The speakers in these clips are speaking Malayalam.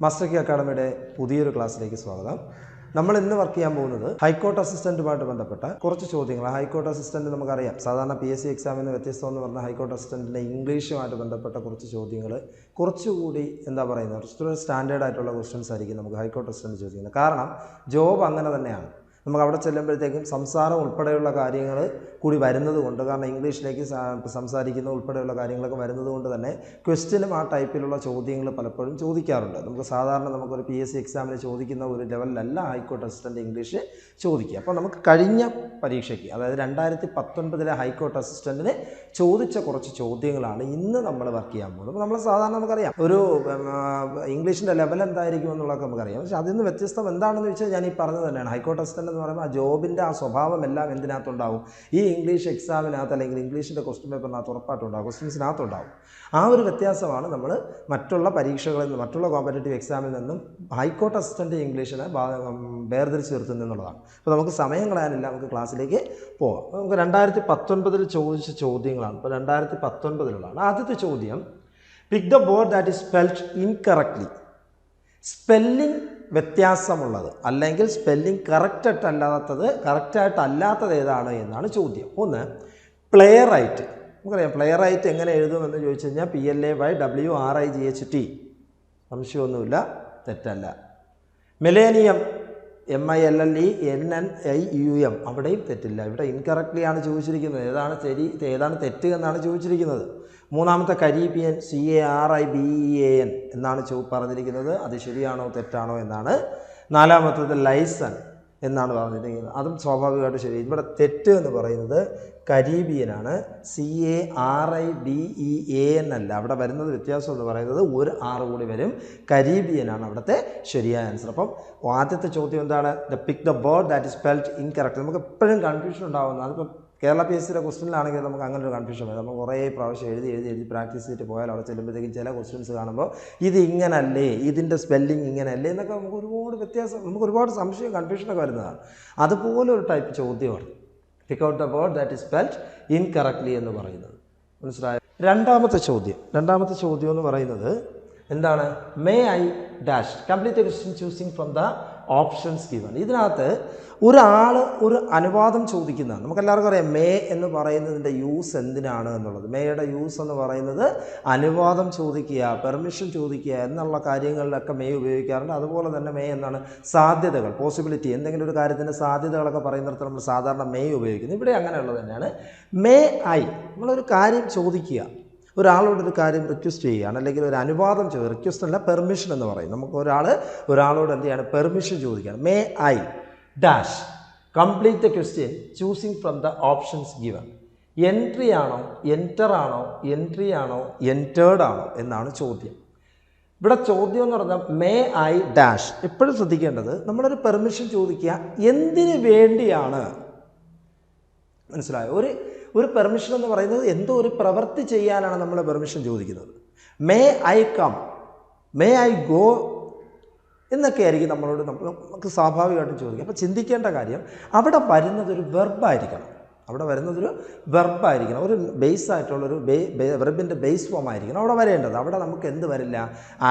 മാസ്റ്റർ കീ അക്കാഡമിയുടെ പുതിയൊരു ക്ലാസ്സിലേക്ക് സ്വാഗതം. നമ്മൾ ഇന്ന് വർക്ക് ചെയ്യാൻ പോകുന്നത് ഹൈക്കോർട്ട് അസിസ്റ്റന്റുമായിട്ട് ബന്ധപ്പെട്ട കുറച്ച് ചോദ്യങ്ങൾ. ഹൈക്കോർട്ട് അസിസ്റ്റന്റ് നമുക്കറിയാം, സാധാരണ PSC എക്സാമിന് വ്യത്യസ്തം എന്ന് പറഞ്ഞാൽ ഹൈക്കോർട്ട് അസിസ്റ്റന്റിൻ്റെ ഇംഗ്ലീഷുമായിട്ട് ബന്ധപ്പെട്ട കുറച്ച് ചോദ്യങ്ങൾ കുറച്ചുകൂടി കുറച്ചുകൂടി സ്റ്റാൻഡേർഡ് ആയിട്ടുള്ള ക്വസ്റ്റ്യൻസ് ആയിരിക്കും നമുക്ക് ഹൈക്കോർട്ട് അസിസ്റ്റന്റ് ചോദിക്കുന്നത്. കാരണം ജോബ് അങ്ങനെ തന്നെയാണ്. നമുക്ക് അവിടെ ചെല്ലുമ്പോഴത്തേക്കും സംസാരം ഉൾപ്പെടെയുള്ള കാര്യങ്ങൾ കൂടി വരുന്നത് കൊണ്ട്, കാരണം ഇംഗ്ലീഷിലേക്ക് സംസാരിക്കുന്ന ഉൾപ്പെടെയുള്ള കാര്യങ്ങളൊക്കെ വരുന്നത് കൊണ്ട് തന്നെ ക്വസ്റ്റ്യനും ആ ടൈപ്പിലുള്ള ചോദ്യങ്ങൾ പലപ്പോഴും ചോദിക്കാറുണ്ട്. നമുക്ക് സാധാരണ നമുക്കൊരു PSC എക്സാമിന് ചോദിക്കുന്ന ഒരു ലെവലിലല്ല ഹൈക്കോർട്ട് അസിസ്റ്റൻ്റ് ഇംഗ്ലീഷ് ചോദിക്കുക. അപ്പോൾ നമുക്ക് കഴിഞ്ഞ പരീക്ഷയ്ക്ക്, അതായത് 2019 ഹൈക്കോർട്ട് അസിസ്റ്റൻറ്റിന് ചോദിച്ച കുറച്ച് ചോദ്യങ്ങളാണ് ഇന്ന് നമ്മൾ വർക്ക് ചെയ്യാൻ പോകുന്നത്. അപ്പോൾ നമ്മൾ സാധാരണ നമുക്കറിയാം ഒരു ഇംഗ്ലീഷിൻ്റെ ലെവൽ എന്തായിരിക്കും എന്നുള്ളതൊക്കെ നമുക്കറിയാം. പക്ഷേ അതിൽ നിന്ന് വ്യത്യസ്തം എന്താണെന്ന് വെച്ചാൽ ഞാൻ ഈ പറഞ്ഞത് തന്നെയാണ്. ഹൈക്കോർട്ട് അസിസ്റ്റൻ്റ് എന്ന് പറയുമ്പോൾ ആ ജോബിൻ്റെ ആ സ്വഭാവം എല്ലാം എന്തിനകത്തുണ്ടാവും, ഈ ഇംഗ്ലീഷ് എക്സാമിനകത്ത് അല്ലെങ്കിൽ ഇംഗ്ലീഷിൻ്റെ ക്വസ്റ്റ്യൻ പേപ്പറിനകത്ത് ഉറപ്പായിട്ടുണ്ടാകും, ക്വസ്റ്റ്യൻസിനകത്തുണ്ടാകും. ആ ഒരു വ്യത്യാസമാണ് നമ്മൾ മറ്റുള്ള പരീക്ഷകളിൽ നിന്ന്, മറ്റുള്ള കോമ്പറ്റേറ്റീവ് എക്സാമിൽ നിന്നും ഹൈക്കോർട്ട് അസിസ്റ്റൻ്റ് ഇംഗ്ലീഷിനെ വേർതിരിച്ച് നിർത്തുന്നത് എന്നുള്ളതാണ്. അപ്പോൾ നമുക്ക് സമയം കളയാനില്ല, നമുക്ക് ക്ലാസ്സിലേക്ക് പോകാം. നമുക്ക് 2019 ചോദിച്ച ചോദ്യങ്ങളാണ്. ഇപ്പോൾ 2019 ആദ്യത്തെ ചോദ്യം, pick the word that is spelled incorrectly. Spelling വ്യത്യാസമുള്ളത് അല്ലെങ്കിൽ സ്പെല്ലിംഗ് കറക്റ്റായിട്ടല്ലാത്തത് ഏതാണ് എന്നാണ് ചോദ്യം. ഒന്ന്, പ്ലേ റൈറ്റ്. നമുക്കറിയാം പ്ലേ റൈറ്റ് എങ്ങനെ എഴുതുമെന്ന് ചോദിച്ചു കഴിഞ്ഞാൽ PLAYWRIGHT, സംശയമൊന്നുമില്ല, തെറ്റല്ല. മിലേനിയം MILLENNIUM, അവിടെയും തെറ്റില്ല. ഇവിടെ ഇൻകറക്റ്റ്ലി ആണ് ചോദിച്ചിരിക്കുന്നത്. ഏതാണ് ശരി, ഏതാണ് തെറ്റ് എന്നാണ് ചോദിച്ചിരിക്കുന്നത്. മൂന്നാമത്തെ കരീബിയൻ CARIBEAN എന്നാണ് പറഞ്ഞിരിക്കുന്നത്. അത് ശരിയാണോ തെറ്റാണോ എന്നാണ്. നാലാമത്തത് ലൈസൺ എന്നാണ് പറഞ്ഞിരിക്കുന്നത്. അതും സ്വാഭാവികമായിട്ട് ശരി. ഇവിടെ തെറ്റ് എന്ന് പറയുന്നത് കരീബിയനാണ്, CARIBEAN അല്ല. അവിടെ വരുന്നത് വ്യത്യാസം എന്ന് പറയുന്നത് ഒരു R കൂടി വരും. കരീബിയനാണ് അവിടുത്തെ ശരിയായ ആൻസർ. അപ്പം ആദ്യത്തെ ചോദ്യം എന്താണ്, പിക്ക് the word that is spelled incorrect. നമുക്ക് എപ്പോഴും കൺഫ്യൂഷൻ ഉണ്ടാകുന്നത്, അതിപ്പോൾ കേരള PSCയുടെ ക്വസ്റ്റ്യനിലാണെങ്കിൽ നമുക്ക് അങ്ങനെ ഒരു കൺഫ്യൂഷൻ വരും. നമ്മൾ കുറേ പ്രാവശ്യം എഴുതി പ്രാക്ടീസ് ചെയ്തിട്ട് പോയാൽ അവിടെ ചെല്ലുമ്പോഴത്തേക്കും ചില ക്വസ്റ്റ്യൻസ് കാണുമ്പോൾ ഇത് ഇങ്ങനല്ലേ, ഇതിൻ്റെ സ്പെല്ലിംഗ് ഇങ്ങനല്ലേ എന്നൊക്കെ നമുക്ക് ഒരുപാട് വ്യത്യാസം, നമുക്ക് ഒരുപാട് സംശയം, കൺഫ്യൂഷനൊക്കെ വരുന്നതാണ്. അതുപോലെ ഒരു ടൈപ്പ് ചോദ്യമാണ് pick out the word that is spelled incorrectly എന്ന് പറയുന്നത്. മനസ്സിലായോ? രണ്ടാമത്തെ ചോദ്യം എന്ന് പറയുന്നത് എന്താണ്, may I dash complete A question choosing from the options given. ഇതിനകത്ത് ഒരാൾ ഒരു അനുവാദം ചോദിക്കുന്നതാണ്. നമുക്കെല്ലാവർക്കും അറിയാം മേ എന്ന് പറയുന്നതിൻ്റെ യൂസ് എന്തിനാണ് എന്നുള്ളത്. മേയുടെ യൂസ് എന്ന് പറയുന്നത് അനുവാദം ചോദിക്കുക, പെർമിഷൻ ചോദിക്കുക എന്നുള്ള കാര്യങ്ങളിലൊക്കെ മേ ഉപയോഗിക്കാറുണ്ട്. അതുപോലെ തന്നെ മേ എന്നാണ് സാധ്യതകൾ, പോസിബിലിറ്റി, എന്തെങ്കിലും ഒരു കാര്യത്തിൻ്റെ സാധ്യതകളൊക്കെ പറയുന്നിടത്ത് നമ്മൾ സാധാരണ മേ ഉപയോഗിക്കുന്നത്. ഇവിടെ അങ്ങനെയുള്ളത് തന്നെയാണ്. മേ ഐ, നമ്മളൊരു കാര്യം ചോദിക്കുക, ഒരാളോടൊരു കാര്യം റിക്വസ്റ്റ് ചെയ്യുകയാണ്, അല്ലെങ്കിൽ ഒരു അനുവാദം റിക്വസ്റ്റ് അല്ല, പെർമിഷൻ എന്ന് പറയും. നമുക്ക് ഒരാളോട് എന്ത് ചെയ്യാണ്, പെർമിഷൻ ചോദിക്കുകയാണ്. May I dash complete the question choosing from the options given. Entry ആണോ, എൻറ്റർ ആണോ, എൻട്രി ആണോ, എൻറ്റേർഡ് ആണോ എന്നാണ് ചോദ്യം. ഇവിടെ ചോദ്യം എന്ന് പറഞ്ഞാൽ മേ ഐ ഡാഷ്. എപ്പോഴും ശ്രദ്ധിക്കേണ്ടത്, നമ്മളൊരു പെർമിഷൻ ചോദിക്കുക എന്തിനു വേണ്ടിയാണ്. മനസ്സിലായോ? ഒരു പെർമിഷൻ എന്ന് പറയുന്നത് എന്തോ ഒരു പ്രവൃത്തി ചെയ്യാനാണ് നമ്മൾ പെർമിഷൻ ചോദിക്കുന്നത്. May I come, may I go എന്നൊക്കെ ആയിരിക്കും നമുക്ക് സ്വാഭാവികമായിട്ടും ചോദിക്കുക. അപ്പോൾ ചിന്തിക്കേണ്ട കാര്യം, അവിടെ വരുന്നതൊരു വെർബായിരിക്കണം. ഒരു ബേസ് ആയിട്ടുള്ളൊരു വെർബിൻ്റെ ബേസ് ഫോം ആയിരിക്കണം അവിടെ വരേണ്ടത്. അവിടെ നമുക്ക് എന്ത് വരില്ല,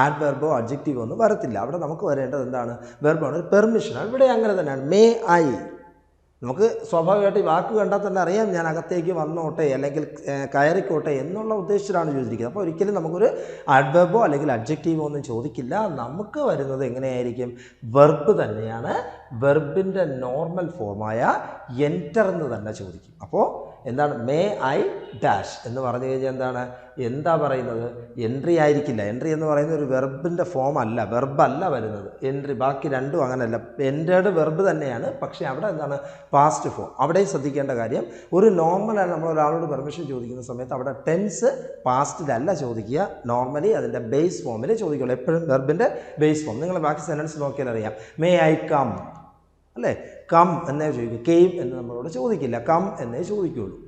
ആഡ് വെർബോ അഡ്ജക്റ്റീവോ ഒന്നും വരത്തില്ല. അവിടെ നമുക്ക് വരേണ്ടത് എന്താണ്, വെർബാണ്, ഒരു പെർമിഷനാണ്. ഇവിടെ അങ്ങനെ തന്നെയാണ്. മേ ഐ, നമുക്ക് സ്വാഭാവികമായിട്ട് ഈ വാക്ക് കണ്ടാൽ തന്നെ അറിയാം ഞാൻ അകത്തേക്ക് വന്നോട്ടെ അല്ലെങ്കിൽ കയറിക്കോട്ടെ എന്നുള്ള ഉദ്ദേശത്തിലാണ് ചോദിച്ചിരിക്കുന്നത്. അപ്പോൾ ഒരിക്കലും നമുക്കൊരു അഡ്വർബോ അല്ലെങ്കിൽ അഡ്ജക്റ്റീവോ ഒന്നും ചോദിക്കില്ല. നമുക്ക് വരുന്നത് എങ്ങനെയായിരിക്കും, വെർബ് തന്നെയാണ്. വെർബിൻ്റെ നോർമൽ ഫോമായ എൻറ്റർ എന്ന് തന്നെ ചോദിക്കും. അപ്പോൾ എന്താണ്, മേ ഐ ഡാഷ് എന്ന് പറഞ്ഞു കഴിഞ്ഞാൽ എന്താ പറയുന്നത്, എൻട്രി ആയിരിക്കില്ല. എൻട്രി എന്ന് പറയുന്ന ഒരു വെർബിൻ്റെ ഫോം അല്ല, വെർബല്ല വരുന്നത്. എൻട്രി, ബാക്കി രണ്ടും അങ്ങനെയല്ല. എൻറ്റേർഡ് വെർബ് തന്നെയാണ്, പക്ഷേ അവിടെ എന്താണ്, പാസ്റ്റ് ഫോം. അവിടെയും ശ്രദ്ധിക്കേണ്ട കാര്യം, ഒരു നോർമലാണ് നമ്മൾ ഒരാളോട് പെർമിഷൻ ചോദിക്കുന്ന സമയത്ത് അവിടെ ടെൻസ് പാസ്റ്റിലല്ല ചോദിക്കുക, നോർമലി അതിൻ്റെ ബേസ് ഫോമിൽ ചോദിക്കുള്ളൂ. എപ്പോഴും വെർബിൻ്റെ ബേസ് ഫോം. നിങ്ങൾ ബാക്കി സെൻറ്റൻസ് നോക്കിയാൽ അറിയാം. മേ ഐ കം അല്ലേ, കം എന്നേ ചോദിക്കൂ. കെയിം എന്ന് നമ്മളോട് ചോദിക്കില്ല, കം എന്നേ ചോദിക്കുകയുള്ളൂ.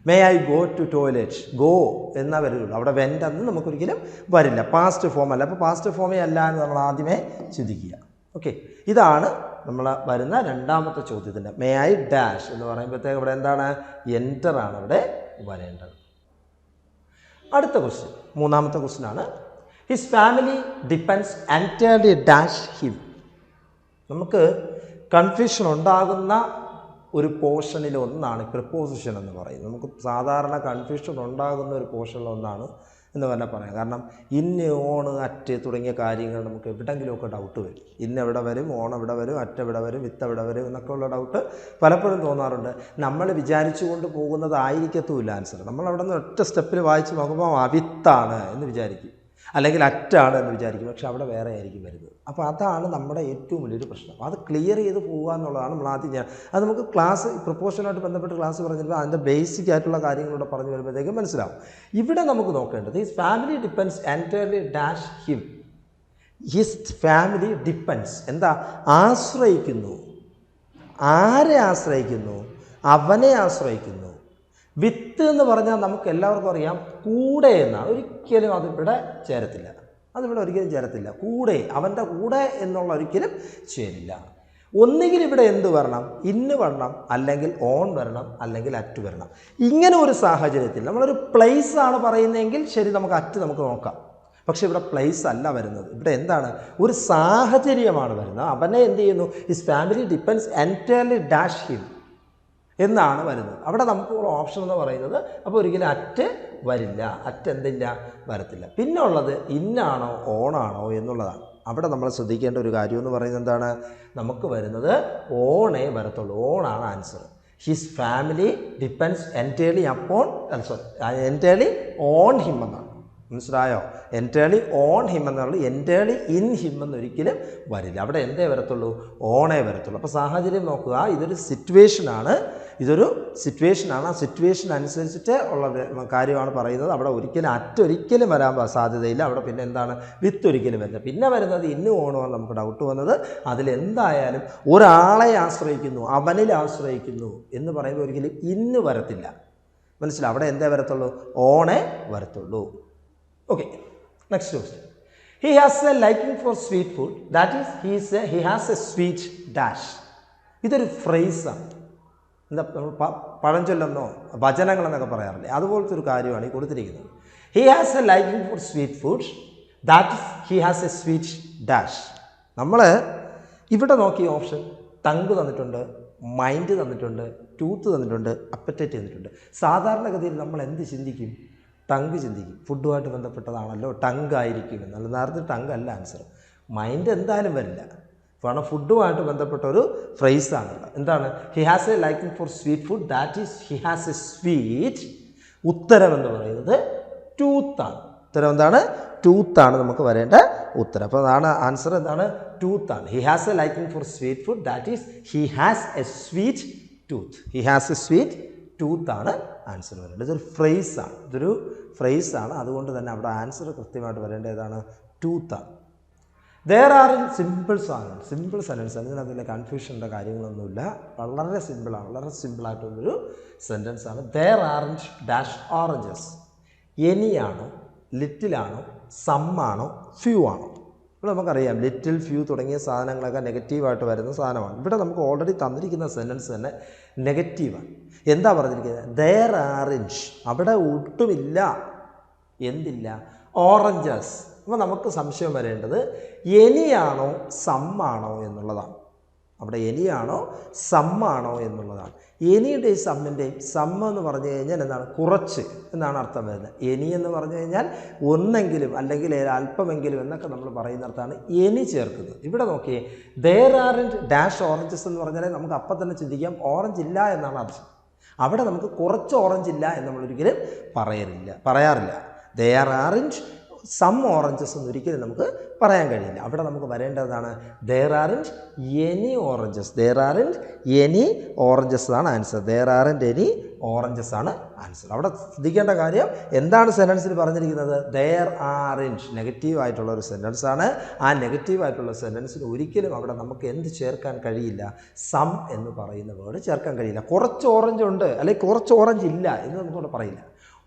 May I go to toilet, go എന്നാ വരുള്ളൂ. അവിടെ വെൻ്റ് എന്ന് നമുക്കൊരിക്കലും വരില്ല, പാസ്റ്റ് ഫോം അല്ല. അപ്പോൾ പാസ്റ്റ് ഫോമേ അല്ല എന്ന് നമ്മൾ ആദ്യമേ ചിന്തിക്കുക. ഓക്കെ, ഇതാണ് നമ്മൾ വരുന്ന രണ്ടാമത്തെ ചോദ്യത്തിൻ്റെ മേ ഐ ഡാഷ് എന്ന് പറയുമ്പോഴത്തേക്ക് ഇവിടെ എന്താണ്, എൻറ്റർ ആണ് ഇവിടെ വരേണ്ടത്. അടുത്ത ക്വസ്റ്റ്യൻ, മൂന്നാമത്തെ ക്വസ്റ്റ്യൻ ആണ്, his family depends entirely dash him. നമുക്ക് കൺഫ്യൂഷൻ ഉണ്ടാകുന്ന ഒരു പോർഷനിൽ ഒന്നാണ് പ്രിപ്പോസിഷൻ എന്ന് പറയുന്നത്. നമുക്ക് സാധാരണ കൺഫ്യൂഷൻ ഉണ്ടാകുന്ന ഒരു പോർഷനിലൊന്നാണ് എന്ന് തന്നെ പറയാം. കാരണം ഇന്ന്, ഓണ്, അറ്റ് തുടങ്ങിയ കാര്യങ്ങൾ നമുക്ക് എവിടെയെങ്കിലുമൊക്കെ ഡൗട്ട് വരും. ഇന്ന് എവിടെ വരും, ഓൺ എവിടെ വരും, അറ്റ് എവിടെ വരും, വിത്ത് എവിടെ വരും എന്നൊക്കെ ഉള്ള ഡൗട്ട് പലപ്പോഴും തോന്നാറുണ്ട്. നമ്മൾ വിചാരിച്ചു കൊണ്ട് പോകുന്നതായിരിക്കത്തുമില്ല ആൻസർ. നമ്മൾ അവിടെ നിന്ന് ഒറ്റ സ്റ്റെപ്പിൽ വായിച്ച് നോക്കുമ്പോൾ വിത്താണ് എന്ന് വിചാരിക്കും, അല്ലെങ്കിൽ അറ്റാണ് എന്ന് വിചാരിക്കും. പക്ഷെ അവിടെ വേറെ ആയിരിക്കും വരുന്നത്. അപ്പോൾ അതാണ് നമ്മുടെ ഏറ്റവും വലിയൊരു പ്രശ്നം. അത് ക്ലിയർ ചെയ്ത് പോകുക എന്നുള്ളതാണ് നമ്മൾ ആദ്യം അത് നമുക്ക് ക്ലാസ് പ്രൊപ്പോഷനുമായിട്ട് ബന്ധപ്പെട്ട് ക്ലാസ് പറഞ്ഞപ്പോൾ അതിൻ്റെ ബേസിക് ആയിട്ടുള്ള കാര്യങ്ങളൂടെ പറഞ്ഞു വരുമ്പോഴത്തേക്കും മനസ്സിലാവും. ഇവിടെ നമുക്ക് നോക്കേണ്ടത് his family depends entirely dash him. His family depends എന്താ? ആശ്രയിക്കുന്നു. ആരെ ആശ്രയിക്കുന്നു? അവനെ ആശ്രയിക്കുന്നു. വിത്ത് എന്ന് പറഞ്ഞാൽ നമുക്ക് എല്ലാവർക്കും അറിയാം കൂടെ എന്നാണ്. ഒരിക്കലും അതിവിടെ ചേരത്തില്ല, അതിവിടെ ഒരിക്കലും ചേരത്തില്ല. കൂടെ, അവൻ്റെ കൂടെ എന്നുള്ള ഒരിക്കലും ചേരില്ല. ഒന്നുകിൽ ഇവിടെ എന്ത് വരണം? ഇന്ന് വരണം, അല്ലെങ്കിൽ ഓൺ വരണം, അല്ലെങ്കിൽ അറ്റ് വരണം. ഇങ്ങനെ ഒരു സാഹചര്യത്തിൽ നമ്മളൊരു പ്ലേസ് ആണ് പറയുന്നതെങ്കിൽ ശരി, നമുക്ക് അറ്റ് നമുക്ക് നോക്കാം. പക്ഷെ ഇവിടെ പ്ലേസ് അല്ല വരുന്നത്. ഇവിടെ എന്താണ്? ഒരു സാഹചര്യമാണ് വരുന്നത്. അവനെ എന്ത് ചെയ്യുന്നു? His family depends entirely dash him എന്നാണ് വരുന്നത്. അവിടെ നമുക്കുള്ള ഓപ്ഷൻ എന്ന് പറയുന്നത് അപ്പോൾ ഒരിക്കലും അറ്റ് വരില്ല, അറ്റ് എന്തില്ല, വരത്തില്ല. പിന്നെ ഉള്ളത് ഇന്നാണോ ഓണാണോ എന്നുള്ളതാണ്. അവിടെ നമ്മൾ ശ്രദ്ധിക്കേണ്ട ഒരു കാര്യം എന്ന് പറയുന്നത് എന്താണ്? നമുക്ക് വരുന്നത് ഓണേ വരത്തുള്ളൂ. ഓണാണ് answer. His family depends entirely upon entirely on him എന്നാണ്. മനസ്സിലായോ? എൻറ്റയർലി ഓൺ ഹിം എന്നുള്ളത് എൻറ്റയർലി ഇൻ ഹിം എന്നൊരിക്കലും വരില്ല. അവിടെ എന്തേ വരത്തുള്ളൂ? ഓണേ വരത്തുള്ളൂ. അപ്പോൾ സാഹചര്യം നോക്കുക. ഇതൊരു സിറ്റുവേഷനാണ്. ആ സിറ്റുവേഷൻ അനുസരിച്ചിട്ട് ഉള്ള കാര്യമാണ് പറയുന്നത്. അവിടെ ഒരിക്കലും വരാൻ സാധ്യതയില്ല. അവിടെ പിന്നെ എന്താണ്? വിത്ത് ഒരിക്കലും വരില്ല. പിന്നെ വരുന്നത് ഇന്ന് ഓണോ നമുക്ക് ഡൗട്ട് വന്നത്. അതിലെന്തായാലും ഒരാളെ ആശ്രയിക്കുന്നു, അവനിൽ ആശ്രയിക്കുന്നു എന്ന് പറയുമ്പോൾ ഒരിക്കലും ഇന്ന് വരത്തില്ല. മനസ്സിലാവും? അവിടെ എന്തേ വരത്തുള്ളൂ? ഓണേ വരത്തുള്ളൂ. Okay, next question. He has a liking for sweet food. That is, he has a sweet dash. ഇതൊരു ഫ്രേസാണ്. എന്താ പഴഞ്ചൊല്ലെന്നോ വചനങ്ങളെന്നൊക്കെ പറയാറില്ലേ, അതുപോലത്തെ ഒരു കാര്യമാണ് ഈ കൊടുത്തിരിക്കുന്നത്. He has a liking for sweet food. That is, he has a sweet dash. നമ്മൾ ഇവിടെ നോക്കിയ ഓപ്ഷൻ ടങ്ക് തന്നിട്ടുണ്ട്, മൈൻഡ് തന്നിട്ടുണ്ട്, ടൂത്ത് തന്നിട്ടുണ്ട്, അപ്പറ്റൈറ്റ് തന്നിട്ടുണ്ട്. സാധാരണഗതിയിൽ നമ്മൾ എന്ത് ചിന്തിക്കും? ടങ്ക് ചിന്തിക്കും. ഫുഡുമായിട്ട് ബന്ധപ്പെട്ടതാണല്ലോ, ടങ്ക് ആയിരിക്കും എന്നല്ല. നേരത്തെ ടങ്ക് അല്ല ആൻസർ. മൈൻഡ് എന്തായാലും വരില്ല. കാരണം ഫുഡുമായിട്ട് ബന്ധപ്പെട്ട ഒരു ഫ്രേസാണല്ലോ. എന്താണ്? He has a liking for sweet food. That is he has a sweet. ഉത്തരം എന്ന് പറയുന്നത് ടൂത്താണ്. ഉത്തരം എന്താണ്? ടൂത്താണ് നമുക്ക് വരേണ്ട ഉത്തരം. അപ്പോൾ അതാണ് ആൻസർ. എന്താണ്? ടൂത്താണ്. He has a liking for sweet food. That is he has a sweet tooth. He has a sweet ടൂത്താണ് ആൻസർ വരേണ്ടത്. ഇതൊരു ഫ്രേസാണ്. അതുകൊണ്ട് തന്നെ അവിടെ ആൻസർ കൃത്യമായിട്ട് വരേണ്ടത് ഏതാണ്? ടൂത്താണ്. There are സിമ്പിൾ സെൻറ്റൻസ് ആണ്. ഇതിനകത്ത് കൺഫ്യൂഷൻ്റെ കാര്യങ്ങളൊന്നുമില്ല. വളരെ സിമ്പിളാണ്. വളരെ സിമ്പിളായിട്ടുള്ളൊരു സെൻറ്റൻസാണ്. There aren't dash oranges. എനിയാണോ, ലിറ്റിലാണോ, സമ്മാണോ, ഫ്യൂ ആണോ? ഇവിടെ നമുക്കറിയാം ലിറ്റിൽ, ഫ്യൂ തുടങ്ങിയ സാധനങ്ങളൊക്കെ നെഗറ്റീവായിട്ട് വരുന്ന സാധനമാണ്. ഇവിടെ നമുക്ക് ഓൾറെഡി തന്നിരിക്കുന്ന സെൻറ്റൻസ് തന്നെ നെഗറ്റീവാണ്. എന്താ പറഞ്ഞിരിക്കുന്നത്? There aren't. അവിടെ ഒട്ടുമില്ല. എന്തില്ല? ഓറഞ്ചസ്. അപ്പോൾ നമുക്ക് സംശയം വരേണ്ടത് എനിയാണോ സമ്മാണോ എന്നുള്ളതാണ്. അവിടെ എനിയാണോ സമ്മാണോ എന്നുള്ളതാണ്. എനിയുടെയും സമ്മിൻ്റെയും സമ്മ എന്ന് പറഞ്ഞു കഴിഞ്ഞാൽ എന്താണ്? കുറച്ച് എന്നാണ് അർത്ഥം വരുന്നത്. എനി എന്ന് പറഞ്ഞു കഴിഞ്ഞാൽ ഒന്നെങ്കിലും അല്ലെങ്കിൽ അല്പമെങ്കിലും എന്നൊക്കെ നമ്മൾ പറയുന്നിടത്താണ് എനി ചേർക്കുന്നത്. ഇവിടെ നോക്കിയേ, there aren't dash oranges എന്ന് പറഞ്ഞാൽ നമുക്ക് അപ്പം തന്നെ ചിന്തിക്കാം ഓറഞ്ച് ഇല്ല എന്നാണ് അർത്ഥം. അവിടെ നമുക്ക് കുറച്ച് ഓറഞ്ച് ഇല്ല എന്ന് നമ്മളൊരിക്കലും പറയാറില്ല. there aren't സം ഓറഞ്ചസ് എന്നൊരിക്കലും നമുക്ക് പറയാൻ കഴിയില്ല. അവിടെ നമുക്ക് വരേണ്ടതാണ് there aren't any oranges. there aren't any oranges ആണ് answer. there aren't any oranges ആണ് ആൻസർ. അവിടെ ശ്രദ്ധിക്കേണ്ട കാര്യം എന്താണ് സെൻറ്റൻസിൽ പറഞ്ഞിരിക്കുന്നത്? there aren't നെഗറ്റീവായിട്ടുള്ള ഒരു സെൻറ്റൻസാണ്. ആ നെഗറ്റീവായിട്ടുള്ള സെൻറ്റൻസിൽ ഒരിക്കലും അവിടെ നമുക്ക് എന്ത് ചേർക്കാൻ കഴിയില്ല? സം എന്ന് പറയുന്ന വേർഡ് ചേർക്കാൻ കഴിയില്ല. കുറച്ച് ഓറഞ്ച് ഉണ്ട് അല്ലെങ്കിൽ കുറച്ച് ഓറഞ്ച് ഇല്ല എന്ന് നമുക്കവിടെ പറയില്ല.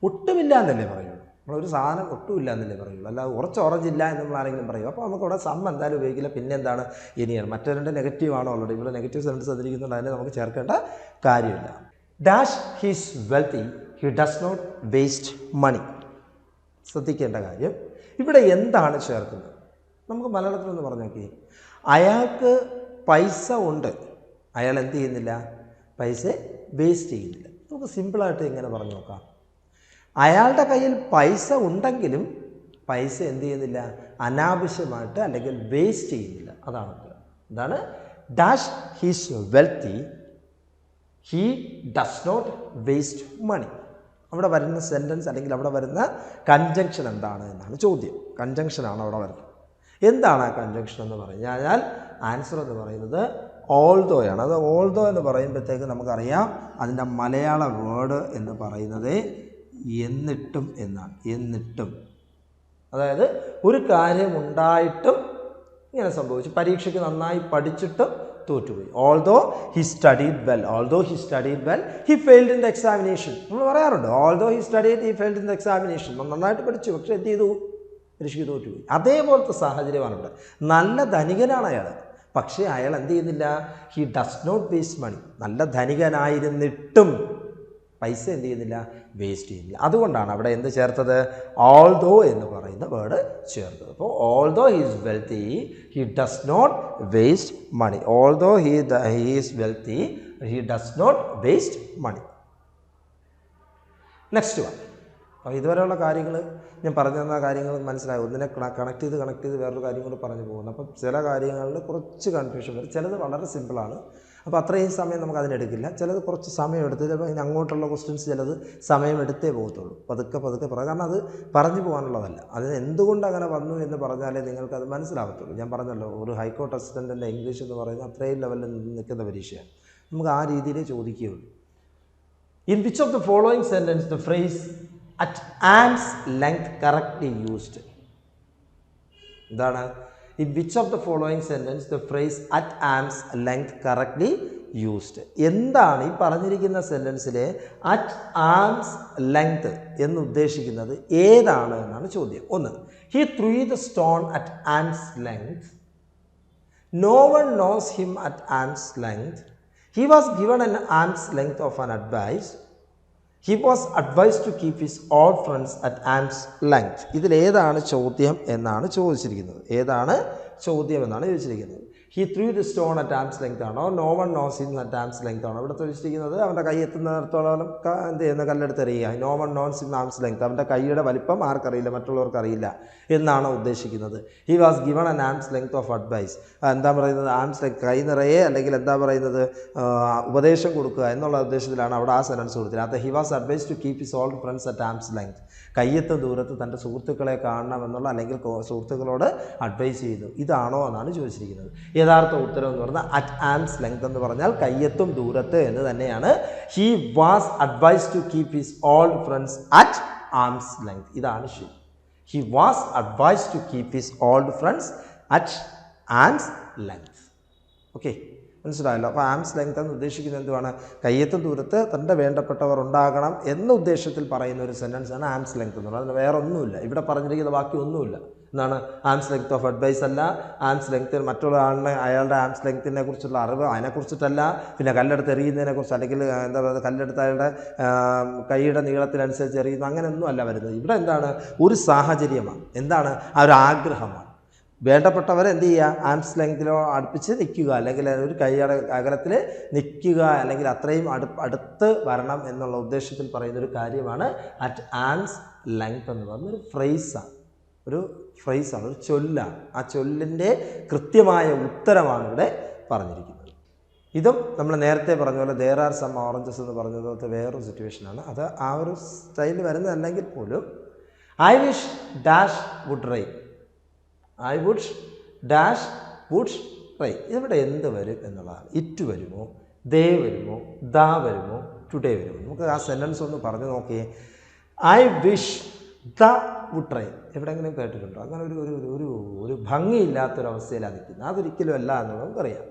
ഒട്ടുമില്ല എന്നല്ലേ പറയുള്ളൂ. നമ്മളൊരു സാധനം ഒട്ടുമില്ല എന്നല്ലേ പറയുള്ളൂ, അല്ലാതെ കുറച്ച് ഓറഞ്ച് ഇല്ല എന്ന് നമ്മൾ ആരെങ്കിലും പറയും. അപ്പോൾ നമുക്കവിടെ സം എന്തായാലും ഉപയോഗിക്കില്ല. പിന്നെ എന്താണ്? ഇനിയാണ്. മറ്റേ രണ്ട് നെഗറ്റീവാണോ ഓൾറെഡി. ഇവിടെ നെഗറ്റീവ് സെൻറ്റൻസ് തന്നിരിക്കുന്നുണ്ട്, അതിനെ നമുക്ക് ചേർക്കേണ്ട കാര്യമില്ല. Dash he's wealthy, he does not waste money. ശ്രദ്ധിക്കേണ്ട കാര്യം ഇവിടെ എന്താണ് ചേർക്കുന്നത്? നമുക്ക് മലയാളത്തിലൊന്ന് പറഞ്ഞു നോക്കി. അയാൾക്ക് പൈസ ഉണ്ട്, അയാൾ എന്ത് ചെയ്യുന്നില്ല? പൈസ വേസ്റ്റ് ചെയ്യുന്നില്ല. നമുക്ക് സിമ്പിളായിട്ട് ഇങ്ങനെ പറഞ്ഞു നോക്കാം. അയാളുടെ കയ്യിൽ പൈസ ഉണ്ടെങ്കിലും പൈസ എന്ത് ചെയ്യുന്നില്ല? അനാവശ്യമായിട്ട് അല്ലെങ്കിൽ വേസ്റ്റ് ചെയ്യുന്നില്ല. അതാണ് ഉത്തരം. എന്താണ്? Dash he's wealthy, he does not waste money. അവിടെ വരുന്ന സെൻറ്റൻസ് അല്ലെങ്കിൽ അവിടെ വരുന്ന കൺജങ്ഷൻ എന്താണ് എന്നാണ് ചോദ്യം. കൺജങ്ഷനാണ് അവിടെ വരുന്നത്. എന്താണ് ആ കൺജങ്ഷൻ എന്ന് പറഞ്ഞു കഴിഞ്ഞാൽ ആൻസർ എന്ന് പറയുന്നത് ഓൾദോയാണ്. അത് ഓൾദോ എന്ന് പറയുമ്പോഴത്തേക്ക് നമുക്കറിയാം അതിൻ്റെ മലയാള വേർഡ് എന്ന് പറയുന്നത് എന്നിട്ടും എന്നാണ്. എന്നിട്ടും, അതായത് ഒരു കാര്യം ഉണ്ടായിട്ടും ഇങ്ങനെ സംഭവിച്ചു, പരീക്ഷയ്ക്ക് നന്നായി പഠിച്ചിട്ടും തോറ്റുപോയി. Although he studied well, although he studied well he failed in the examination. നമ്മൾ പറയാറുണ്ട് although he studied he failed in the examination. നന്നായിട്ട് പഠിച്ചു, പക്ഷേ എന്ത് ചെയ്തു? പരീക്ഷയ്ക്ക് തോറ്റുപോയി. അതേപോലത്തെ സാഹചര്യമാണ് ഇവിടെ. നല്ല ധനികനാണ് അയാൾ, പക്ഷേ അയാൾ എന്ത് ചെയ്യുന്നില്ല? ഹി ഡസ് നോട്ട് വേസ്റ്റ് മണി. നല്ല ധനികനായിരുന്നിട്ടും പൈസ എന്ത് ചെയ്യുന്നില്ല? വേസ്റ്റ് ചെയ്യുന്നില്ല. അതുകൊണ്ടാണ് അവിടെ എന്ത് ചേർത്തത്? ഓൾദോ എന്ന് പറയുന്ന വേർഡ് ചേർത്തത്. അപ്പോൾ although he is wealthy he does not waste money. Although he is wealthy he does not waste money. Next one. അപ്പോൾ ഇതുവരെയുള്ള കാര്യങ്ങൾ ഞാൻ പറഞ്ഞു തന്ന കാര്യങ്ങൾ മനസ്സിലായി. ഒന്നിനെ കണക്ട് ചെയ്ത് വേറൊരു കാര്യം കൂടി പറഞ്ഞു പോകുന്നു. അപ്പം ചില കാര്യങ്ങളിൽ കുറച്ച് കൺഫ്യൂഷൻ വരും. ചിലത് വളരെ സിമ്പിളാണ്, അപ്പോൾ അത്രയും സമയം നമുക്ക് അതിനെടുക്കില്ല. ചിലത് കുറച്ച് സമയം എടുത്ത്, ചിലപ്പോൾ ഇനി അങ്ങോട്ടുള്ള ക്വസ്റ്റ്യൻസ് ചിലത് സമയം എടുത്തേ പോകത്തുള്ളൂ. പതുക്കെ പറയാം. കാരണം അത് പറഞ്ഞു പോകാനുള്ളതല്ല. അതിന് എന്തുകൊണ്ട് അങ്ങനെ വന്നു എന്ന് പറഞ്ഞാലേ നിങ്ങൾക്കത് മനസ്സിലാകത്തുള്ളൂ. ഞാൻ പറഞ്ഞല്ലോ, ഒരു ഹൈക്കോർട്ട് അസിസ്റ്റൻറ്റിൻ്റെ ഇംഗ്ലീഷ് എന്ന് പറയുന്നത് അത്രയും ലെവലിൽ നിൽക്കുന്ന പരീക്ഷയാണ്. നമുക്ക് ആ രീതിയിലേ ചോദിക്കുകയുള്ളൂ. In which of the following sentence the phrase at arm's length correctly used? എന്താണ്? In which of the following sentence the phrase at arm's length correctly used? എന്താണ് ഈ പറഞ്ഞിരിക്കുന്ന സെൻറ്റൻസിലെ അറ്റ് ആംസ് ലെങ്ത് എന്ന് ഉദ്ദേശിക്കുന്നത് ഏതാണ് എന്നാണ് ചോദ്യം. ഒന്ന്, he threw the stone at arm's length. No one knows him at arm's length. He was given an arm's length of an advice. He was advised to keep his old friends at arm's length. ഇതിലേതാണ് ചോദ്യം എന്നാണ് ചോദിച്ചിരിക്കുന്നത്. ഏതാണ് ചോദ്യം എന്നാണ് ചോദിച്ചിരിക്കുന്നത്. He threw the stone at arm's length ആണോ, no one knows him at arm's length ആണോ? ഇവിടെ ചോദിച്ചിരിക്കുന്നത് അവൻ്റെ കൈ എത്തുന്നിടത്തോളം എന്ത് ചെയ്യുന്ന കല്ലെടുത്തെറിയുക. no one knows him arm's length, അവൻ്റെ കൈയുടെ വലിപ്പം ആർക്കറിയില്ല, മറ്റുള്ളവർക്ക് അറിയില്ല എന്നാണ് ഉദ്ദേശിക്കുന്നത്. He was given an arm's length of advice. എന്താ പറയുന്നത്? ആംസ് ലെങ്ത്, കൈ നിറയെ അല്ലെങ്കിൽ എന്താ പറയുന്നത്, ഉപദേശം കൊടുക്കുക എന്നുള്ള ഉദ്ദേശത്തിലാണ് അവിടെ ആ സെൻറ്റൻസ് കൊടുത്തത്. He was advised to keep his old friends at arm's length. കയ്യെത്തും ദൂരത്ത് തൻ്റെ സുഹൃത്തുക്കളെ കാണണമെന്നുള്ള അല്ലെങ്കിൽ സുഹൃത്തുക്കളോട് അഡ്വൈസ് ചെയ്യുന്നു. ഇതാണോ എന്നാണ് ചോദിച്ചിരിക്കുന്നത്. യഥാർത്ഥ ഉത്തരം എന്ന് പറഞ്ഞാൽ അറ്റ് ആംസ് ലെങ്ത് എന്ന് പറഞ്ഞാൽ കയ്യെത്തും ദൂരത്ത് എന്ന് തന്നെയാണ്. He was advise to keep his old friends at arm's length. ഇതാണ് ശരി. He was advise to keep his old friends at arm's length. Okay, മനസ്സിലായല്ലോ. അപ്പോൾ ആംസ് ലെങ്ത് എന്ന് ഉദ്ദേശിക്കുന്നത് എന്തുവാണ്? കയ്യെത്തും ദൂരത്ത് തൻ്റെ വേണ്ടപ്പെട്ടവർ ഉണ്ടാകണം എന്ന ഉദ്ദേശത്തിൽ പറയുന്ന ഒരു സെൻറ്റൻസാണ് ആംസ് ലെങ്ത് എന്ന് പറയുന്നത്. അതിന് വേറെ ഒന്നുമില്ല ഇവിടെ പറഞ്ഞിരിക്കുന്ന ബാക്കി ഒന്നുമില്ല. എന്താണ്? ആംസ് ലെങ്ത് ഓഫ് അഡ്വൈസ് അല്ല. ആംസ് ലെങ്ത് മറ്റുള്ള ആളിനെ അയാളുടെ ആംസ് ലെങ്ത്തിനെ കുറിച്ചുള്ള അറിവ് അതിനെക്കുറിച്ചിട്ടല്ല. പിന്നെ കല്ലെടുത്ത് എറിയുന്നതിനെക്കുറിച്ച് അല്ലെങ്കിൽ എന്താ പറയുക, കല്ലെടുത്ത് അയാളുടെ കൈയുടെ നീളത്തിനനുസരിച്ച് എറിയുന്നു, അങ്ങനെയൊന്നും അല്ല വരുന്നത്. ഇവിടെ എന്താണ്? ഒരു സാഹചര്യമാണ്. എന്താണ്? ആ ഒരു ആഗ്രഹമാണ്. വേണ്ടപ്പെട്ടവരെ എന്ത് ചെയ്യുക? ആംസ് ലെങ്തിലോ അടുപ്പിച്ച് നിൽക്കുക, അല്ലെങ്കിൽ ഒരു കൈയുടെ അകലത്തിൽ നിൽക്കുക, അല്ലെങ്കിൽ അത്രയും അടുത്ത് വരണം എന്നുള്ള ഉദ്ദേശത്തിൽ പറയുന്നൊരു കാര്യമാണ് അറ്റ് ആംസ് ലെങ്ത് എന്ന് പറയുന്നൊരു ഫ്രേസാണ്. ഒരു ചൊല്ലാണ്. ആ ചൊല്ലിൻ്റെ കൃത്യമായ ഉത്തരമാണ് ഇവിടെ പറഞ്ഞിരിക്കുന്നത്. ഇതും നമ്മൾ നേരത്തെ പറഞ്ഞ പോലെ ദേർ ആർ സം ഓറഞ്ചസ് എന്ന് പറഞ്ഞതുപോലത്തെ വേറൊരു സിറ്റുവേഷനാണ്. അത് ആ ഒരു സ്റ്റൈലിൽ വരുന്നതല്ലെങ്കിൽ പോലും I wish dash would rain, I would dash would rain. ഇവിടെ എന്ത് വരും എന്നുള്ളതാണ്. ഇറ്റ് വരുമോ, ദേ വരുമോ, ദാ വരുമോ, ടുഡേ വരുമോ? നമുക്ക് ആ സെൻറ്റൻസ് ഒന്ന് പറഞ്ഞു നോക്കിയേ. I wish the would rain എവിടെയെങ്കിലും കേട്ടിട്ടുണ്ടോ? അങ്ങനെ ഒരു ഭംഗിയില്ലാത്തൊരവസ്ഥയിലാണ് നിൽക്കുന്നത്. അതൊരിക്കലും അല്ല എന്നുള്ളത് നമുക്കറിയാം.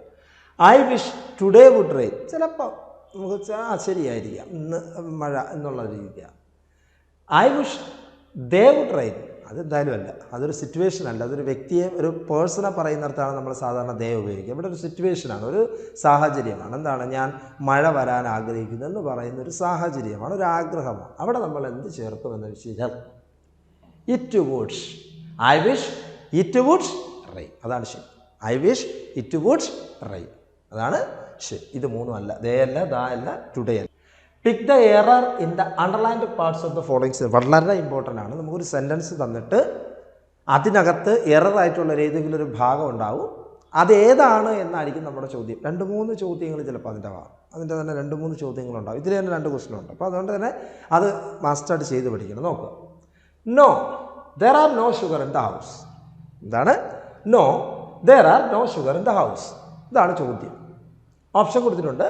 I wish today would rain ചിലപ്പോൾ നമുക്ക് ശരിയായിരിക്കാം, ഇന്ന് മഴ എന്നുള്ള രീതിയാണ്. I wish they would rain അതെന്തായാലും അല്ല. അതൊരു സിറ്റുവേഷൻ അല്ല. അതൊരു വ്യക്തിയെ, ഒരു പേഴ്സണെ പറയുന്നിടത്താണ് നമ്മൾ സാധാരണ ദേ ഉപയോഗിക്കുക. ഇവിടെ ഒരു സിറ്റുവേഷനാണ്, ഒരു സാഹചര്യമാണ്. എന്താണ്? ഞാൻ മഴ വരാൻ ആഗ്രഹിക്കുന്നു എന്ന് പറയുന്ന ഒരു സാഹചര്യമാണ്, ഒരു ആഗ്രഹമാണ്. അവിടെ നമ്മൾ എന്ത് ചേർക്കുമെന്ന് വെച്ച് കഴിഞ്ഞാൽ it would. I wish it would rain. അതാണ് ശരി. I wish it would rain. അതാണ് ശരി. ഇത് മൂന്നും അല്ല. ദേ അല്ല, ദാ അല്ല, ടുഡേ അല്ല. Pick the error in the underlined parts of the following. വളരെ ഇമ്പോർട്ടൻ്റ് ആണ്. നമുക്കൊരു സെൻറ്റൻസ് തന്നിട്ട് അതിനകത്ത് എററായിട്ടുള്ള ഏതെങ്കിലും ഒരു ഭാഗം ഉണ്ടാവും. അതേതാണ് എന്നായിരിക്കും നമ്മുടെ ചോദ്യം. 2-3 ചോദ്യങ്ങൾ ചിലപ്പോൾ അതിൻ്റെ തന്നെ 2-3 ചോദ്യങ്ങളുണ്ടാവും. ഇതിൽ തന്നെ 2 ക്വസ്റ്റ്യൻ ഉണ്ട്. അപ്പോൾ അതുകൊണ്ട് തന്നെ അത് മാസ്റ്റേർഡ് ചെയ്ത് പഠിക്കണം. നോക്കുക. No there are no sugar in the house. എന്താണ്? No there are no sugar in the house. ഇതാണ് ചോദ്യം. ഓപ്ഷൻ കൊടുത്തിട്ടുണ്ട്.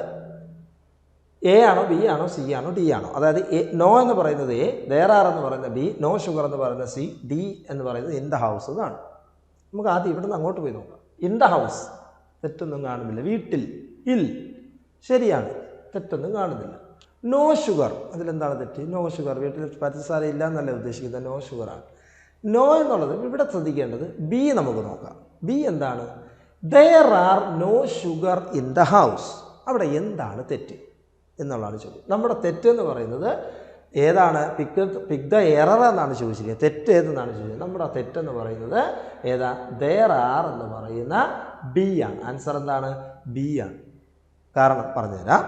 എ ആണോ, ബി ആണോ, സി ആണോ, ഡി ആണോ? അതായത് നോ എന്ന് പറയുന്നത് എ, ദർ ആർ എന്ന് പറയുന്നത് ബി, നോ ഷുഗർ എന്ന് പറയുന്നത് സി, ഡി എന്ന് പറയുന്നത് ഇൻ ദ ഹൗസ് എന്നാണ്. നമുക്ക് ആദ്യം ഇവിടെ നിന്ന് അങ്ങോട്ട് പോയി നോക്കാം. ഇൻ ദ ഹൗസ് തെറ്റൊന്നും കാണുന്നില്ല. വീട്ടിൽ, ഇൽ ശരിയാണ്, തെറ്റൊന്നും കാണുന്നില്ല. നോ ഷുഗർ, അതിലെന്താണ് തെറ്റ്? നോ ഷുഗർ, വീട്ടിൽ പഞ്ചസാര ഇല്ല എന്നല്ല ഉദ്ദേശിക്കുന്നത്, നോ ഷുഗറാണ്. നോ എന്നുള്ളത് ഇവിടെ ശ്രദ്ധിക്കേണ്ടത്. ബി നമുക്ക് നോക്കാം. ബി എന്താണ്? There are no sugar in the house. അവിടെ എന്താണ് തെറ്റ് എന്നുള്ളതാണ് ചോദ്യം. നമ്മുടെ തെറ്റ് എന്ന് പറയുന്നത് ഏതാണ്? പിക്ക് ദ എറർ എന്നാണ് ചോദിച്ചിരിക്കുന്നത്. തെറ്റ് ഏതെന്നാണ് ചോദിച്ചത്. നമ്മുടെ തെറ്റെന്ന് പറയുന്നത് ഏതാ? ദർ ആർ എന്ന് പറയുന്ന ബി ആണ്. ആൻസർ എന്താണ്? ബി ആണ്. കാരണം പറഞ്ഞുതരാം.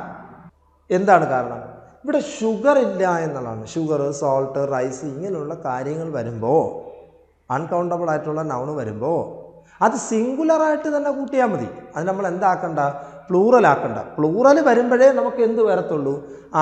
എന്താണ് കാരണം? ഇവിടെ ഷുഗർ ഇല്ല എന്നുള്ളതാണ്. ഷുഗർ, സോൾട്ട്, റൈസ് ഇങ്ങനെയുള്ള കാര്യങ്ങൾ വരുമ്പോൾ, അൺകൗണ്ടബിൾ ആയിട്ടുള്ള നൗണ് വരുമ്പോൾ അത് സിംഗുലറായിട്ട് തന്നെ കൂട്ടിയാൽ മതി. അത് നമ്മൾ എന്താക്കണ്ട? പ്ലൂറൽ ആക്കണ്ട. പ്ലൂറൽ വരുമ്പോഴേ നമുക്ക് എന്ത് വരത്തുള്ളൂ?